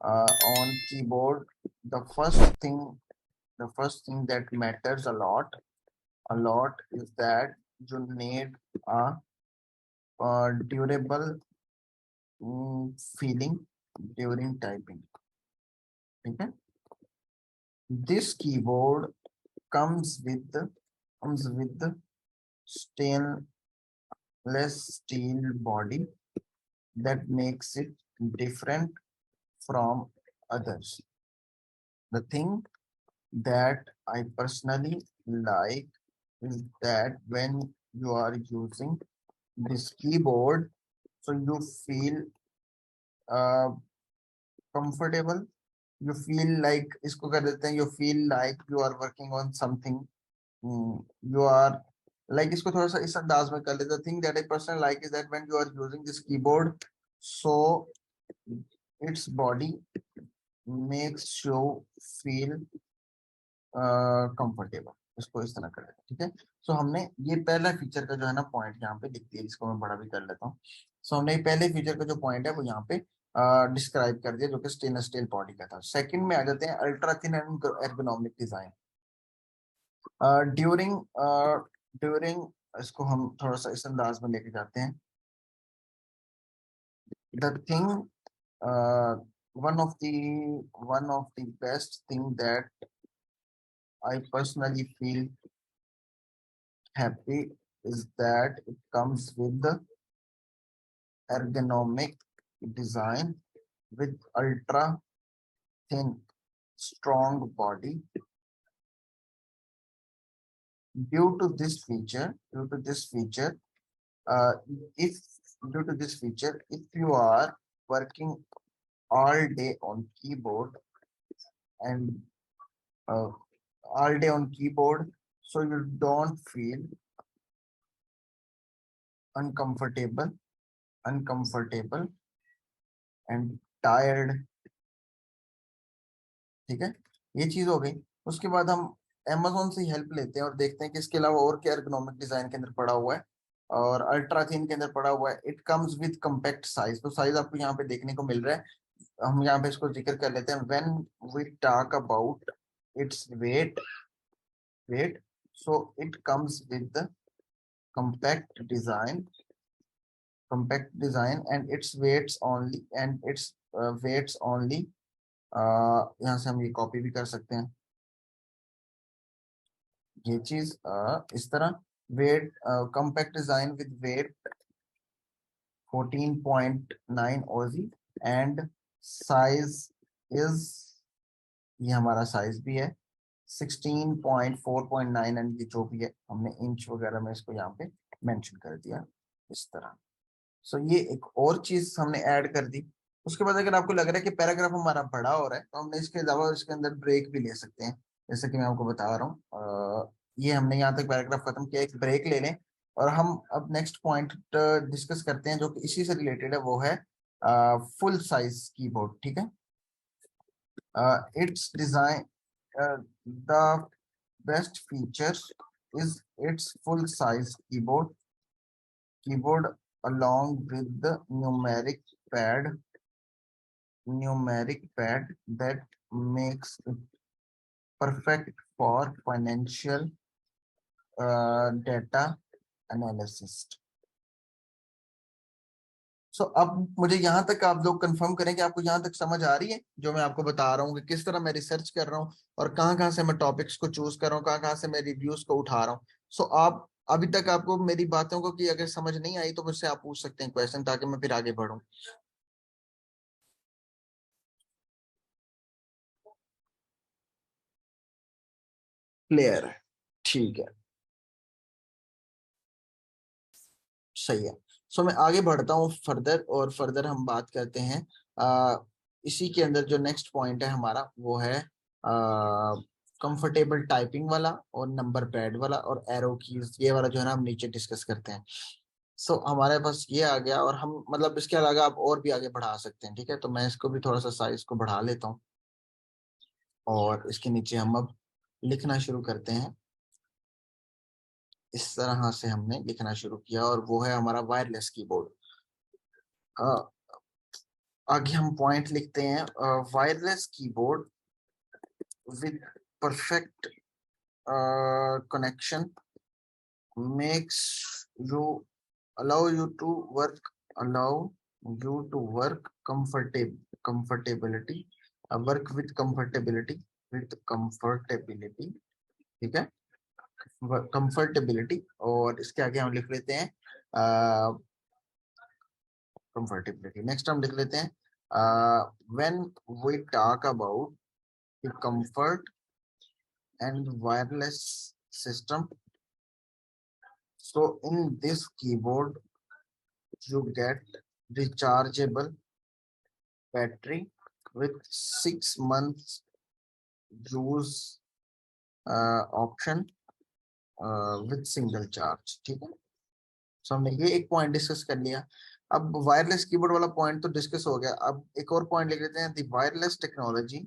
on keyboard, the first thing the first thing that matters a lot is that you need a durable feeling during typing, ठीक है। This keyboard comes with the stainless steel body that makes it different from others. The thing that I personally like is that when you are using this keyboard, so you feel uh, comfortable, you feel like, इसको कर देते हैं, you feel like you are working on something, you are like, इसको थोड़ा सा इस अंदाज में कर लेते हैं। thing that I personally like is that when you are using this keyboard, so its body makes you feel comfortable, इसको इस तरह कर लेते हैं, ठीक है। सो हमने ये पहला फीचर का जो है ना पॉइंट यहाँ पे लिख दिया, जिसको मैं बड़ा भी कर लेता हूँ। सो हमने ये पहले फीचर का जो पॉइंट है वो यहाँ पे डिस्क्राइब कर दिया, जो कि स्टेनलेस स्टील बॉडी का था। सेकंड में आ जाते हैं ultra thin and ergonomic design. During during इसको हम थोड़ा सा इस अंदाज में लेके जाते हैं। The thing one of the best thing that I personally feel happy is that it comes with the ergonomic design with ultra thin strong body. Due to this feature, uh, if due to this feature, if you are working all day on keyboard and uh, all day on keyboard, so you don't feel uncomfortable and tired, ठीक है। ये चीज हो गई। उसके बाद हम Amazon से हेल्प लेते हैं और देखते हैं कि इसके अलावा और क्या एर्गोनॉमिक डिजाइन के अंदर पड़ा हुआ है। और अल्ट्रा थिन के अंदर पड़ा हुआ है it comes with compact size, तो साइज आपको यहाँ पे देखने को मिल रहा है। हम यहाँ पे इसको जिक्र कर लेते हैं। When we talk about its weight, so it comes with the compact design and its weights only यहाँ से हम ये कॉपी भी कर सकते हैं ये चीज इस तरह। Weight compact design with weight 14.9 ओजी एंड साइज इज, ये हमारा साइज भी है 16.4.9 एंड ये जो भी है हमने इंच वगैरह में इसको यहाँ पे मेंशन कर दिया इस तरह। सो ये एक और चीज हमने ऐड कर दी। उसके बाद अगर आपको लग रहा है कि पैराग्राफ हमारा बड़ा हो रहा है तो हमने इसके अलावा इसके अंदर ब्रेक भी ले सकते हैं, जैसे कि मैं आपको बता रहा हूँ। ये हमने यहाँ तक पैराग्राफ खत्म किया, एक ब्रेक ले लें और हम अब नेक्स्ट पॉइंट डिस्कस करते हैं जो कि इसी से रिलेटेड है, वो है फुल साइज कीबोर्ड, ठीक है। It's design the best feature is it's full size keyboard along with the numeric pad that makes it perfect for financial data analysis. सो अब मुझे यहाँ तक आप लोग कंफर्म करें कि आपको यहाँ तक समझ आ रही है जो मैं आपको बता रहा हूँ कि किस तरह मैं रिसर्च कर रहा हूँ और कहाँ कहाँ से मैं टॉपिक्स को चूज कर रहा हूँ, कहाँ कहाँ से मैं रिव्यूज को उठा रहा हूँ। सो आप अभी तक आपको मेरी बातों को की अगर समझ नहीं आई तो मुझसे आप पूछ सकते हैं क्वेश्चन, ताकि मैं फिर आगे बढ़ूँ। क्लियर है, ठीक है, सही है। सो मैं आगे बढ़ता हूँ फर्दर, और फर्दर हम बात करते हैं इसी के अंदर जो नेक्स्ट पॉइंट है हमारा वो है कंफर्टेबल टाइपिंग वाला और नंबर पैड वाला और एरो कीज, ये वाला जो है ना हम नीचे डिस्कस करते हैं। सो हमारे पास ये आ गया, और हम मतलब इसके अलावा आप और भी आगे बढ़ा सकते हैं, ठीक है। तो मैं इसको भी थोड़ा सा साइज को बढ़ा लेता हूँ, और इसके नीचे हम अब लिखना शुरू करते हैं। इस तरह से हमने लिखना शुरू किया, और वो है हमारा वायरलेस कीबोर्ड। आगे हम पॉइंट लिखते हैं, wireless keyboard with perfect connection makes you allow you to work allow you to comfortability work with comfortability, ठीक है, कंफर्टेबिलिटी। और इसके आगे हम लिख लेते हैं कंफर्टेबिलिटी। नेक्स्ट हम लिख लेते हैं when we talk about the comfort and wireless system, so in this keyboard you get rechargeable battery with 6 months use option with single charge, ठीक है। सो हमने ये एक पॉइंट डिस्कस कर लिया। अब वायरलेस कीबोर्ड वाला पॉइंट तो डिस्कस हो गया, अब एक और पॉइंट लिख लेते हैं, the wireless technology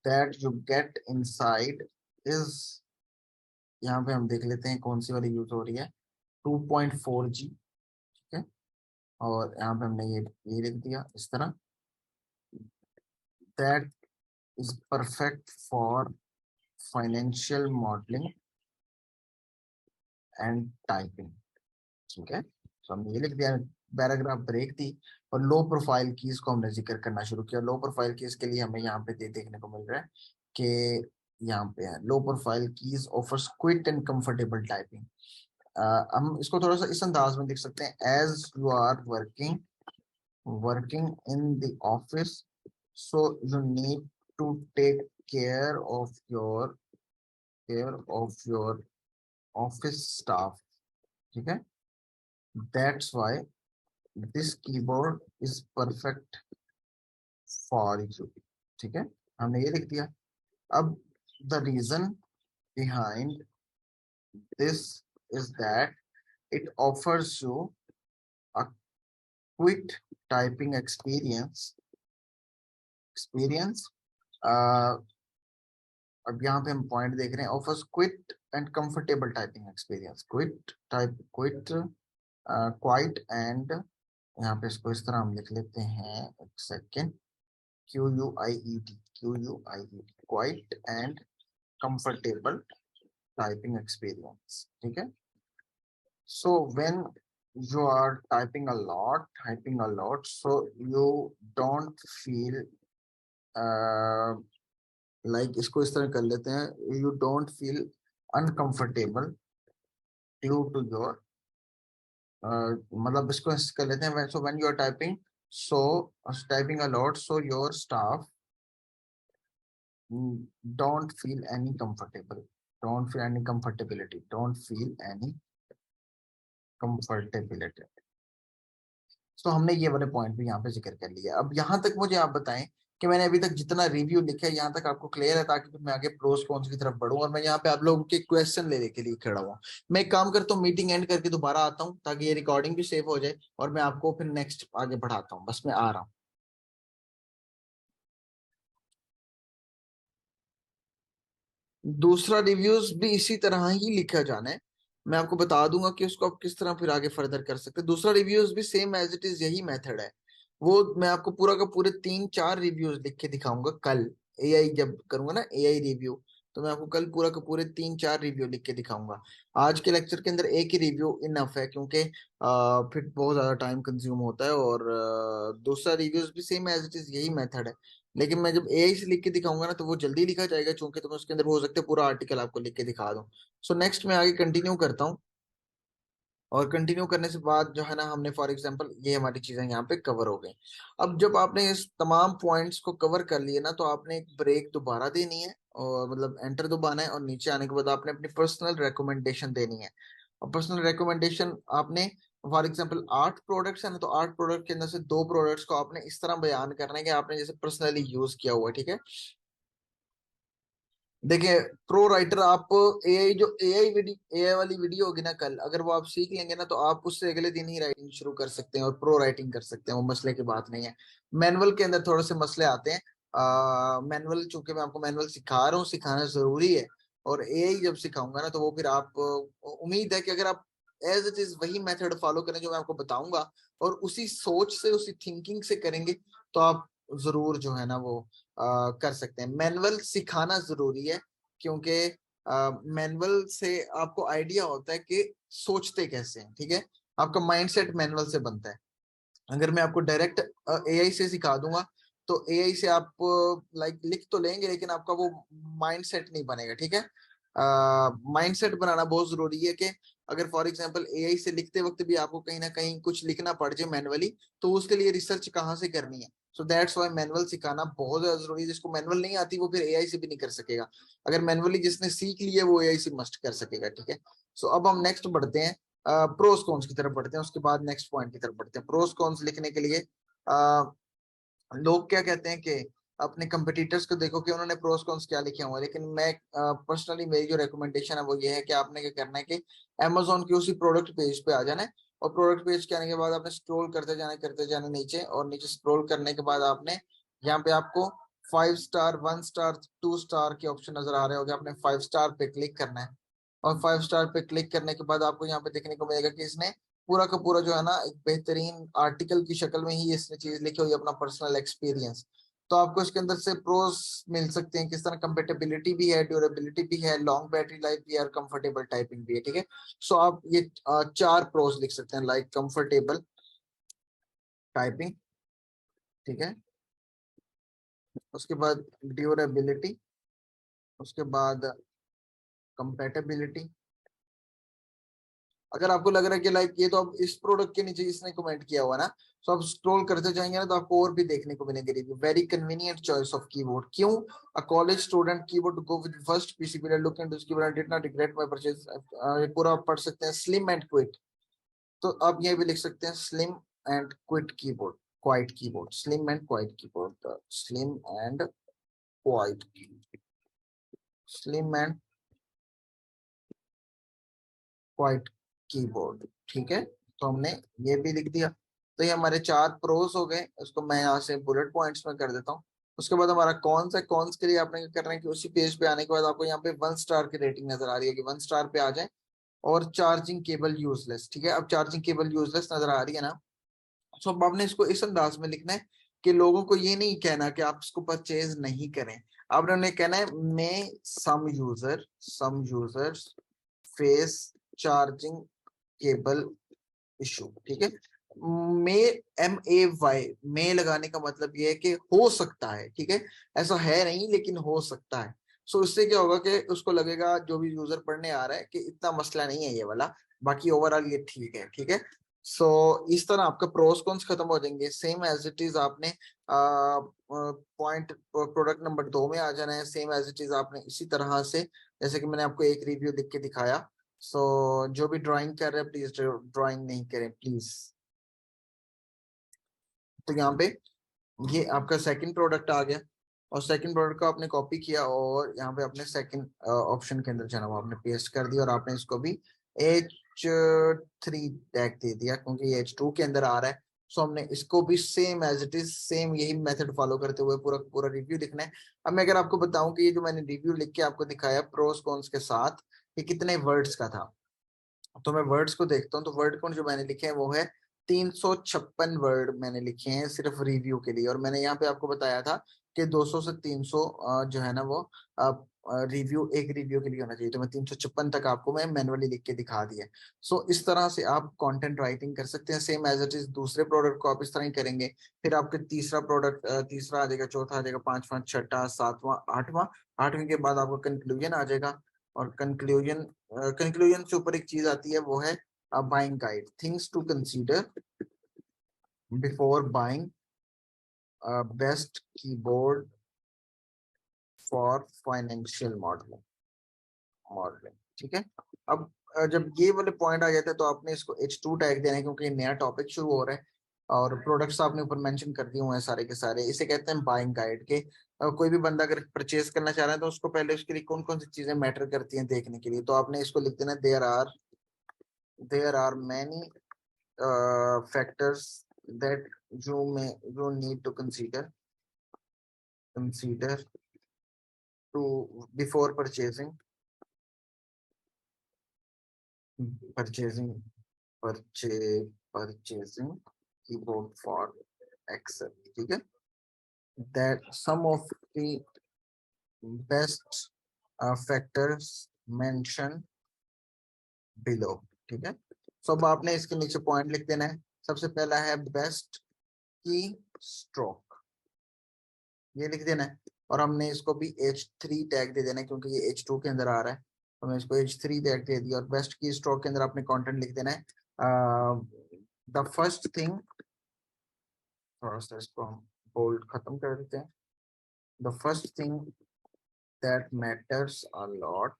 that you get inside is, यहाँ पे हम देख लेते हैं कौन सी वाली यूज हो रही है, 2.4G, ठीक है। और यहाँ पे हमने ये लिख दिया इस तरह, that is perfect for financial modelling and typing, ठीक है। तो हमने ये लिख दिया, पैराग्राफ ब्रेक दी, और लो प्रोफाइल कीज को हमने जिक्र करना शुरू किया। लो प्रोफाइल कीज के लिए हमें यहाँ पे देखने को मिल रहा है कि यहाँ पे है, low profile keys offers quick and comfortable typing. हम इसको थोड़ा सा इस अंदाज में लिख सकते हैं, as you are working in the office, so you need to take care of your office staff, ठीक है। That's why this keyboard is perfect for you, ठीक है। हमने ये लिख दिया। अब the reason behind this is that it offers you a quick typing experience। अब यहाँ पे हम पॉइंट देख रहे हैं, offers quick and comfortable typing experience, quiet and, यहाँ पे इसको इस तरह हम लिख लेते हैं, एक second, QUIET, quiet and comfortable typing experience, ठीक है। So when you are typing a lot, so you don't feel like, इसको इस तरह कर लेते हैं, you don't feel uncomfortable due to your मतलब इसको ऐसे कर लेते हैं, so when you are so typing a lot, so your staff don't feel any comfortability। तो हमने ये वाले पॉइंट भी यहाँ पे जिक्र कर लिया। अब यहाँ तक मुझे आप बताएं कि मैंने अभी तक जितना रिव्यू लिखा है यहाँ तक आपको क्लियर है, ताकि फिर मैं आगे प्रोस कॉन्स की तरफ बढ़ूं, और मैं यहाँ पे आप लोगों के क्वेश्चन लेने के लिए खड़ा हुआ। मैं एक काम करता हूँ, मीटिंग एंड करके दोबारा आता हूँ, ताकि ये रिकॉर्डिंग भी सेव हो जाए, और मैं आपको फिर नेक्स्ट आगे बढ़ाता हूँ। बस मैं आ रहा हूँ। दूसरा रिव्यूज भी इसी तरह ही लिखा जाना है, मैं आपको बता दूंगा कि उसको आप किस तरह फिर आगे फर्दर कर सकते हैं। दूसरा रिव्यूज भी सेम एज इट इज यही मेथड है, वो मैं आपको पूरा का पूरे 3-4 रिव्यूज लिख के दिखाऊंगा कल, एआई जब करूंगा ना एआई रिव्यू, तो मैं आपको कल पूरा का पूरे 3-4 रिव्यू लिख के दिखाऊंगा। आज के लेक्चर के अंदर एक ही रिव्यू इनफ है, क्योंकि फिर बहुत ज्यादा टाइम कंज्यूम होता है, और दूसरा रिव्यूज भी सेम एज इट इज यही मेथड है। लेकिन मैं जब एआई से लिख के दिखाऊंगा ना तो वो जल्दी लिखा जाएगा, क्योंकि तो मैं उसके अंदर हो सकता है पूरा आर्टिकल आपको लिख के दिखा दूं। सो नेक्स्ट मैं आगे कंटिन्यू करता हूँ, और कंटिन्यू करने से बाद जो है ना, हमने फॉर एग्जांपल ये हमारी चीजें यहाँ पे कवर हो गई। अब जब आपने इस तमाम पॉइंट्स को कवर कर लिए ना, तो आपने एक ब्रेक दोबारा देनी है, और मतलब एंटर दबाना है, और नीचे आने के बाद आपने अपनी पर्सनल रिकमेंडेशन देनी है। और पर्सनल रिकमेंडेशन आपने, फॉर एग्जांपल 8 प्रोडक्ट्स है ना, तो 8 प्रोडक्ट के अंदर से 2 प्रोडक्ट्स को आपने इस तरह बयान करना है कि आपने जैसे पर्सनली यूज किया हुआ है, ठीक है। देखिए, प्रो राइटर आप एआई जो एआई वाली वीडियो होगी ना कल, अगर वो आप सीख लेंगे ना, तो आप उससे अगले दिन ही राइटिंग शुरू कर सकते हैं और प्रो राइटिंग कर सकते हैं, वो मसले की बात नहीं है। मैनुअल के अंदर थोड़े से मसले आते हैं। मैनुअल, चूंकि मैं आपको मैनुअल सिखा रहा हूँ, सिखाना जरूरी है। और एआई जब सिखाऊंगा ना, तो वो फिर आप उम्मीद है कि अगर आप एज इट इज वही मेथड फॉलो करें जो मैं आपको बताऊंगा, और उसी सोच से, उसी थिंकिंग से करेंगे, तो आप जरूर जो है ना वो कर सकते हैं। मैनुअल सिखाना जरूरी है, क्योंकि मैनुअल से आपको आइडिया होता है कि सोचते कैसे हैं, ठीक है। आपका माइंडसेट मैनुअल से बनता है। अगर मैं आपको डायरेक्ट एआई से सिखा दूंगा, तो एआई से आप लाइक लिख तो लेंगे, लेकिन आपका वो माइंडसेट नहीं बनेगा, ठीक है। माइंडसेट बनाना बहुत जरूरी है, कि अगर फॉर एग्जांपल एआई से लिखते वक्त भी आपको कहीं ना कहीं कुछ लिखना पड़ जाए मैनुअली, तो उसके लिए रिसर्च कहाँ से करनी है। सो दैट्स वाई मैनुअल सिखाना बहुत ज्यादा जरूरी है। जिसको मैनुअल नहीं आती वो फिर एआई से भी नहीं कर सकेगा। अगर मैनुअली जिसने सीख लिया वो एआई से मस्ट कर सकेगा, ठीक है। सो अब हम नेक्स्ट बढ़ते हैं, प्रोस कॉन्स की तरफ बढ़ते हैं, उसके बाद नेक्स्ट पॉइंट की तरफ बढ़ते हैं। प्रोस कॉन्स लिखने के लिए लोग क्या कहते हैं कि अपने कंपटीटर्स को देखो कि उन्होंने प्रोस कॉन्स क्या लिखे हुए हैं, लेकिन मैं पर्सनली मेरी जो रिकमेंडेशन है वो ये है कि आपने क्या करना है कि अमेजोन के उसी प्रोडक्ट पेज पे आ जाना है। और प्रोडक्ट पेज के आने के बाद आपने स्क्रॉल करते जाना नीचे, और नीचे स्क्रॉल करने के बाद आपने यहाँ पे आपको 5 स्टार, 1 स्टार, 2 स्टार के ऑप्शन नजर आ रहे होंगे, आपने 5 स्टार पे क्लिक करना है। और 5 स्टार पे क्लिक करने के बाद आपको यहाँ पे देखने को मिलेगा कि इसने पूरा का पूरा जो है ना एक बेहतरीन आर्टिकल की शक्ल में ही इसने चीज लिखी हुई है, अपना पर्सनल एक्सपीरियंस। तो आपको इसके अंदर से प्रोस मिल सकते हैं, किस तरह कंपेटेबिलिटी भी है, ड्यूरेबिलिटी भी है, लॉन्ग बैटरी लाइफ भी है, और कंफर्टेबल टाइपिंग भी है, ठीक है। सो आप ये 4 प्रोस लिख सकते हैं, लाइक कंफर्टेबल टाइपिंग, ठीक है। उसके बाद ड्यूरेबिलिटी, उसके बाद कंपेटेबिलिटी। अगर आपको लग रहा है कि लाइक ये तो अब इस प्रोडक्ट के नीचे इसने कमेंट किया हुआ ना, तो आप स्क्रॉल करते जाएंगे ना, तो आपको और भी देखने को मिलेंगे review. Very convenient choice of keyboard, क्यों a college student keyboard to go with first PC period look and keyboard did not regret my purchase. ये पूरा आप पढ़ सकते हैं, स्लिम एंड क्विट। तो आप ये भी लिख सकते हैं, slim and quit keyboard, quite keyboard, slim and quite keyboard, slim and quite, slim and quite keyboard, ठीक है। तो हमने ये भी लिख दिया। तो ये हमारे 4 प्रोस हो गए, उसको मैं यहाँ से बुलेट पॉइंट्स में कर देता हूँ। उसके बाद हमारा कॉन्स है। कॉन्स के लिए आपने क्या करना है कि उसी पेज पे आने के बाद आपको यहाँ पे 1 स्टार की रेटिंग नजर आ रही है, कि 1 स्टार पे आ जाए। और चार्जिंग केबल यूजलेस, ठीक है। अब चार्जिंग केबल यूजलेस नजर आ रही है ना, तो अब आपने इसको इस अंदाज में लिखना है कि लोगों को ये नहीं कहना कि आप इसको परचेज नहीं करें। आपने उन्हें कहना है, may some users face charging cable issue, ठीक है। मे, MAY, मे लगाने का मतलब ये है कि हो सकता है, ठीक है। ऐसा है नहीं, लेकिन हो सकता है। सो इससे क्या होगा कि उसको लगेगा, जो भी यूजर पढ़ने आ रहा है, कि इतना मसला नहीं है ये वाला, बाकी ओवरऑल ये ठीक है, ठीक है। सो इस तरह आपका प्रोस कॉन्स खत्म हो जाएंगे। सेम एज इट इज आपने पॉइंट प्रोडक्ट नंबर 2 में आ जाना है। सेम एज इट इज आपने इसी तरह से, जैसे कि मैंने आपको एक रिव्यू लिख के दिखाया। सो जो भी ड्राइंग कर रहे हैं, प्लीज ड्राइंग नहीं करें प्लीज। तो यहाँ पे ये आपका सेकंड प्रोडक्ट आ गया, और सेकंड प्रोडक्ट को आपने कॉपी किया, और यहाँ पे अपने सेकंड ऑप्शन के अंदर जाना, वो आपने पेस्ट कर दिया, और आपने इसको भी H3 टैग दे दिया, क्योंकि ये H2 के अंदर आ रहा है। सो हमने इसको भी same as it is, same यही मेथड फॉलो करते हुए पूरा पूरा रिव्यू लिखना है। अब मैं अगर आपको बताऊं कि ये जो मैंने रिव्यू लिख के आपको दिखाया प्रोस कॉन्स के साथ, ये कितने वर्ड्स का था, तो मैं वर्ड्स को देखता हूँ। तो वर्ड काउंट जो मैंने लिखे हैं वो है 356 वर्ड मैंने लिखे हैं सिर्फ रिव्यू के लिए। और मैंने यहाँ पे आपको बताया था कि 200 से 300 जो है ना वो रिव्यू एक रिव्यू के लिए होना चाहिए, तो मैं 356 तक आपको मैं मैनुअली लिख के दिखा दिया। सो इस तरह से आप कंटेंट राइटिंग कर सकते हैं। सेम एज इट इज दूसरे प्रोडक्ट को आप इस तरह ही करेंगे। फिर आपके तीसरा प्रोडक्ट तीसरा आ जाएगा, चौथा आ जाएगा, पांचवा, छठा, सातवां, आठवां। आठवीं के बाद आपका कंक्लूजन आ जाएगा। और कंक्लूजन से ऊपर एक चीज आती है, वो है buying guide, things to consider before buying best keyboard for financial modelling. ठीक है। अब जब ये वाले पॉइंट आ जाते हैं तो आपने इसको H2 टैग देना है, क्योंकि ये नया टॉपिक शुरू हो रहा है और प्रोडक्ट्स आपने ऊपर मेंशन कर दिए हुए हैं सारे के सारे। इसे कहते हैं बाइंग गाइड के। कोई भी बंदा अगर परचेज करना चाह रहा है तो उसको पहले उसके लिए कौन कौन सी चीजें मैटर करती हैं देखने के लिए, तो आपने इसको लिख देना, there are many factors that you need to consider to before purchasing purchasing keyboard for Excel। ठीक है। that some of the best factors mentioned below। ठीक है। सो अब आपने इसके नीचे पॉइंट लिख देना है। सबसे पहला है बेस्ट की स्ट्रोक, ये लिख देना है। और हमने इसको भी H3 टैग दे देना है, क्योंकि ये H2 के अंदर आ रहा है, तो मैं इसको H3 टैग दे दिया। और बेस्ट की स्ट्रोक के अंदर आपने कंटेंट लिख देना है। द फर्स्ट थिंग, थोड़ा सा इसको हम बोल्ड खत्म कर देते हैं। The first thing that matters a lot,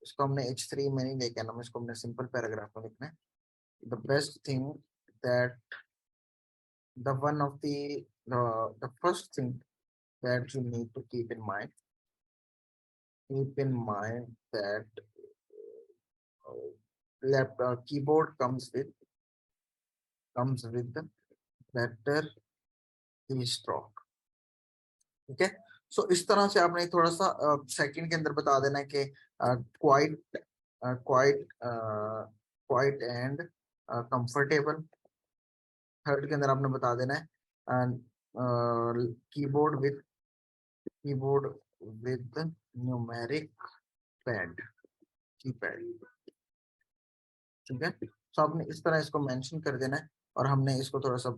इसको हमने H3 में नहीं लेके आना, इसको हमने सिंपल पैराग्राफ में लिखना है। The best thing that the one of the first thing that you need to keep in mind that keyboard comes with the better keystroke। ठीक है। सो इस तरह से आपने थोड़ा सा सेकंड के अंदर बता देना है कि quite quite quiet and comfortable. Third के अंदर आपने बता देना है keyboard with numeric pad, keypad. ठीक है। तो आपने इस तरह इसको मेंशन कर देना है। और हमने इसको थोड़ा सा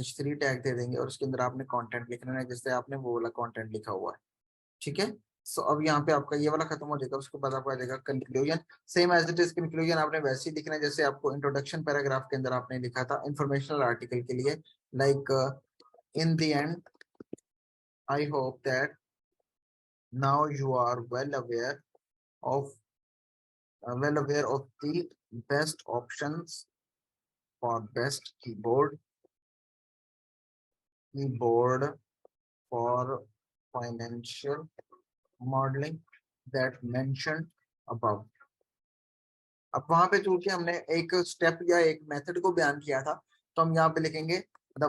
H3 टैग दे देंगे और उसके अंदर आपने कंटेंट लिखना है, जैसे आपने वो वाला कंटेंट लिखा हुआ है। ठीक है। सो अब यहाँ पे आपका ये वाला खत्म हो जाएगा। उसके बाद आपका आ जाएगा conclusion. Same as it is conclusion आपने वैसे ही लिखना है जैसे आपको इंट्रोडक्शन पैराग्राफ के अंदर आपने लिखा था इंफॉर्मेशनल आर्टिकल के लिए। Like in the end I hope that now you are of well aware of the best options for best keyboard for financial modeling that mentioned above। अब वहां पे चूंकि हमने एक स्टेप या एक मेथड को बयान किया था, तो हम यहाँ पे लिखेंगे the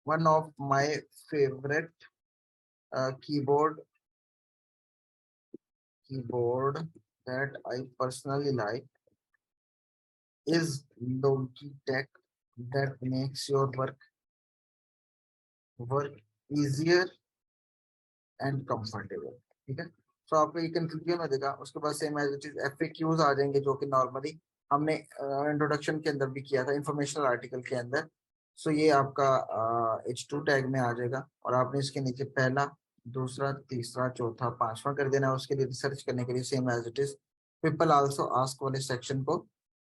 one of my favourite keyboard that I personally like is Logitech, that makes your work easier and comfortable। ठीक है। तो आपको ये कंक्लूजन हो जाएगा। उसके बाद same as it is FAQs आ जाएंगे, जो कि नॉर्मली हमने इंट्रोडक्शन के अंदर भी किया था, इंफॉर्मेशनल आर्टिकल के अंदर। सो ये आपका H2 टैग में आ जाएगा। और आपने इसके नीचे पहला, दूसरा, तीसरा, चौथा, पांचवा कर देना है। उसके लिए रिसर्च करने के लिए same as it is people also ask वाले सेक्शन को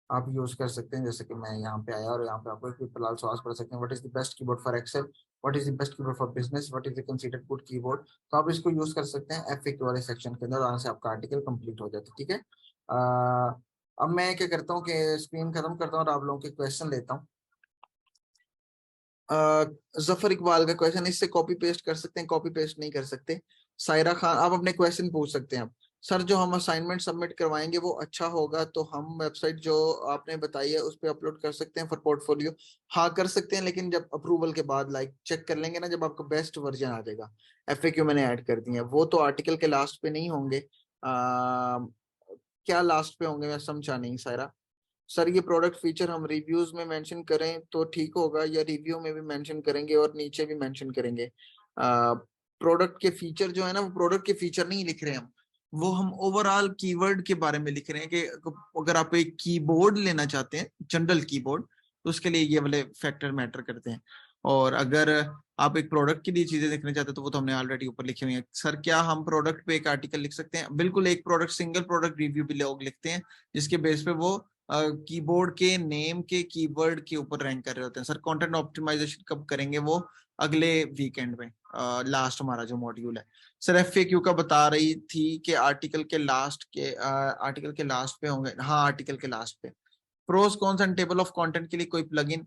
आप यूज कर सकते हैं। जैसे कि मैं यहाँ पे आया और यहाँ पे आपको पीपल आल्सो आस्क कर सकते हैं what is the best keyboard for Excel, what is the best keyboard for business, what is the considered good keyboard. तो आप इसको यूज कर सकते हैं FAQ वाले सेक्शन के अंदर, वहां से आपका आर्टिकल कंप्लीट हो जाता है। ठीक है। अब मैं क्या करता हूँ कि स्क्रीन खत्म करता हूँ और आप लोगों के क्वेश्चन लेता हूँ। जफर इकबाल का क्वेश्चन, इससे कॉपी पेस्ट कर सकते हैं? कॉपी पेस्ट नहीं कर सकते। सायरा खान, आप अपने क्वेश्चन पूछ सकते हैं। आप सर जो हम असाइनमेंट सबमिट करवाएंगे वो अच्छा होगा तो हम वेबसाइट जो आपने बताई है उस पर अपलोड कर सकते हैं फॉर पोर्टफोलियो? हाँ कर सकते हैं, लेकिन जब अप्रूवल के बाद लाइक चेक कर लेंगे ना, जब आपका बेस्ट वर्जन आ जाएगा। FAQ मैंने ऐड कर दिया है, वो तो आर्टिकल के लास्ट पे नहीं होंगे। क्या लास्ट पे होंगे, मैं समझा नहीं सायरा। सर ये प्रोडक्ट फीचर हम रिव्यूज में मेंशन करें तो ठीक होगा या रिव्यू में भी मेंशन करेंगे और नीचे भी मेंशन करेंगे? प्रोडक्ट के फीचर जो है ना, वो प्रोडक्ट के फीचर नहीं लिख रहे हैं हम, वो हम ओवरऑल कीवर्ड के बारे में लिख रहे हैं कि अगर आप एक कीबोर्ड लेना चाहते हैं, जनरल कीबोर्ड, तो उसके लिए ये वाले फैक्टर मैटर करते हैं। और अगर आप एक प्रोडक्ट के लिए चीजें लिखना चाहते हैं तो वो तो हमने ऑलरेडी ऊपर लिखी हुई है। सर क्या हम प्रोडक्ट पे एक आर्टिकल लिख सकते हैं? बिल्कुल, एक प्रोडक्ट, सिंगल प्रोडक्ट रिव्यू भी लोग लिखते हैं, जिसके बेस पे वो कीबोर्ड के नेम के कीवर्ड के ऊपर रैंक कर रहे होते हैं। सर कंटेंट ऑप्टिमाइजेशन कब करेंगे? वो अगले वीकेंड में, लास्ट हमारा जो मॉड्यूल है। सर एफएक्यू का बता रही थी कि आर्टिकल के लास्ट पे होंगे। हाँ, आर्टिकल के लास्ट पे। Pros cons and table of content के लिए कोई प्लगइन?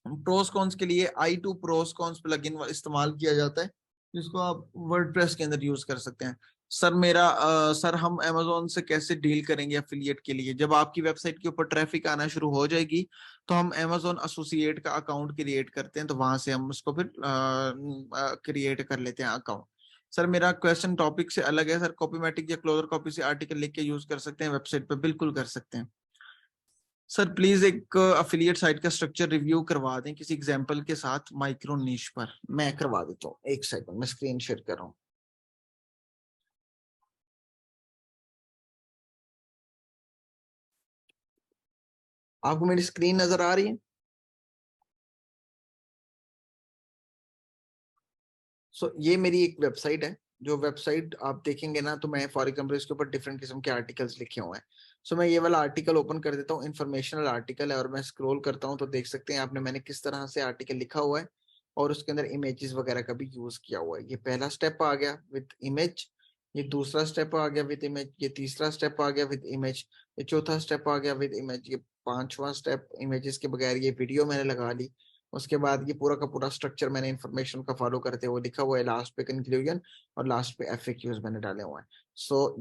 प्रोस कॉन्स के लिए i2 प्रोस कॉन्स प्लगइन इस्तेमाल किया जाता है, जिसको आप वर्डप्रेस के अंदर यूज कर सकते हैं। सर हम Amazon से कैसे डील करेंगे एफिलिएट के लिए? जब आपकी वेबसाइट के ऊपर ट्रैफिक आना शुरू हो जाएगी तो हम Amazon एसोसिएट का अकाउंट क्रिएट करते हैं, तो वहां से हम उसको फिर क्रिएट कर लेते हैं अकाउंट। सर मेरा क्वेश्चन टॉपिक से अलग है सर, कॉपीमेटिक या क्लोजर कॉपी से आर्टिकल लिख के यूज कर सकते हैं वेबसाइट पे? बिल्कुल कर सकते हैं। सर प्लीज एक अफिलिएट साइट का स्ट्रक्चर रिव्यू करवा दें किसी एग्जांपल के साथ माइक्रो नीश पर। मैं करवा देता हूँ, एक सेकंड, मैं स्क्रीन शेयर कर रहा हूँ। आपको मेरी स्क्रीन नजर आ रही है? ये मेरी एक वेबसाइट है। जो वेबसाइट आप देखेंगे ना, तो मैं फॉर एग्जाम्पल इसके ऊपर डिफरेंट किस्म के आर्टिकल्स लिखे हुए हैं। मैं ये वाला आर्टिकल ओपन कर देता हूँ, इंफॉर्मेशनल आर्टिकल है, और मैं स्क्रॉल करता हूँ तो देख सकते हैं आपने मैंने किस तरह से आर्टिकल लिखा हुआ है, और उसके अंदर इमेजेस वगैरह का भी यूज किया हुआ है। ये पहला स्टेप आ गया विद इमेज, ये दूसरा स्टेप आ गया विद इमेज, ये तीसरा स्टेप आ गया विद इमेज, ये चौथा स्टेप आ गया विद इमेज, ये पांचवा स्टेप इमेजेस के बगैर ये वीडियो मैंने लगा ली। उसके बाद ये पूरा का पूरा स्ट्रक्चर मैंने इन्फॉर्मेशन का फॉलो करते हुए लिखा हुआ है, लास्ट पे कंक्लूजन और लास्ट पे एफएक्यूज मैंने डाले हुए हैं।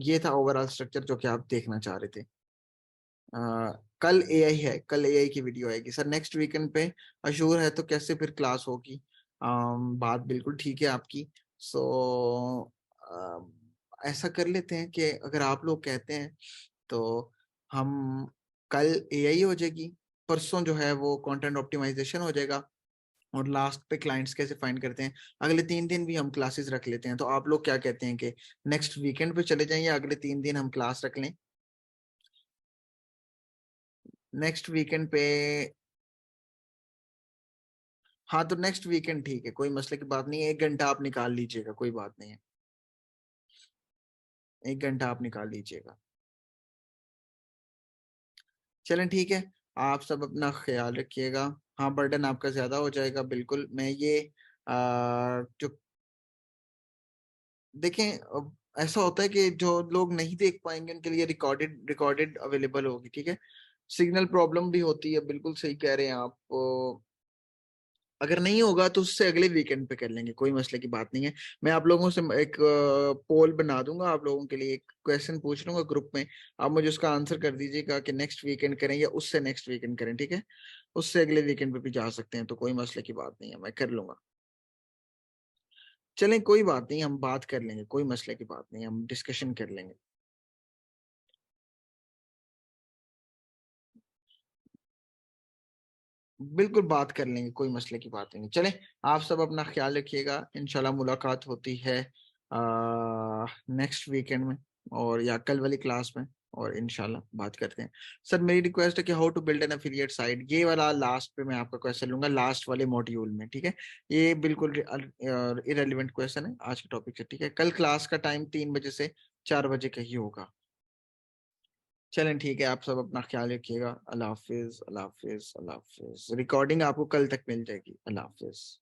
ये था ओवरऑल स्ट्रक्चर जो कि आप देखना चाह रहे थे। कल एआई है, कल एआई की वीडियो आएगी सर, नेक्स्ट वीकेंड पे अशूर है तो कैसे फिर क्लास होगी? बात बिल्कुल ठीक है आपकी। सो ऐसा कर लेते हैं कि अगर आप लोग कहते हैं तो हम कल एआई हो जाएगी, परसों जो है वो कंटेंट ऑप्टिमाइजेशन हो जाएगा, और लास्ट पे क्लाइंट्स कैसे फाइंड करते हैं। अगले 3 दिन भी हम क्लासेस रख लेते हैं। तो आप लोग क्या कहते हैं कि नेक्स्ट वीकेंड पे चले जाएं या अगले 3 दिन हम क्लास रख लें? नेक्स्ट वीकेंड पे? हाँ, तो नेक्स्ट वीकेंड ठीक है, कोई मसले की बात नहीं है। 1 घंटा आप निकाल लीजिएगा, कोई बात नहीं है, 1 घंटा आप निकाल लीजिएगा। चलें ठीक है, आप सब अपना ख्याल रखिएगा। हाँ, बर्डन आपका ज्यादा हो जाएगा, बिल्कुल। मैं ये जो देखें, अब ऐसा होता है कि जो लोग नहीं देख पाएंगे उनके लिए रिकॉर्डेड रिकॉर्डेड अवेलेबल होगी, ठीक है। सिग्नल प्रॉब्लम भी होती है, बिल्कुल सही कह रहे हैं आप। अगर नहीं होगा तो उससे अगले वीकेंड पे कर लेंगे, कोई मसले की बात नहीं है। मैं आप लोगों से एक पोल बना दूंगा, आप लोगों के लिए एक क्वेश्चन पूछ लूंगा ग्रुप में, आप मुझे उसका आंसर कर दीजिएगा कि नेक्स्ट वीकेंड करें या उससे नेक्स्ट वीकेंड करें, ठीक है। उससे अगले वीकेंड पे भी जा सकते हैं, तो कोई मसले की बात नहीं है, मैं कर लूंगा। चलें कोई बात नहीं, हम बात कर लेंगे, कोई मसले की बात नहीं, हम डिस्कशन कर लेंगे। बिल्कुल बात कर लेंगे, कोई मसले की बात नहीं। चलें, आप सब अपना ख्याल रखिएगा, इंशाल्लाह मुलाकात होती है नेक्स्ट वीकेंड में, और या कल वाली क्लास में, और इंशाल्लाह बात करते हैं। सर मेरी रिक्वेस्ट है कि how to build an affiliate site, ये वाला लास्ट पे मैं आपका क्वेश्चन लूंगा, लास्ट वाले मॉड्यूल में, ठीक है। ये बिल्कुल इरेलीवेंट क्वेश्चन है आज के टॉपिक से, ठीक है। कल क्लास का टाइम 3 बजे से 4 बजे का ही होगा। चलें ठीक है, आप सब अपना ख्याल रखिएगा। अल्लाह हाफिज, अल्लाह हाफिज, अल्लाह हाफिज। रिकॉर्डिंग आपको कल तक मिल जाएगी। अल्लाह हाफिज।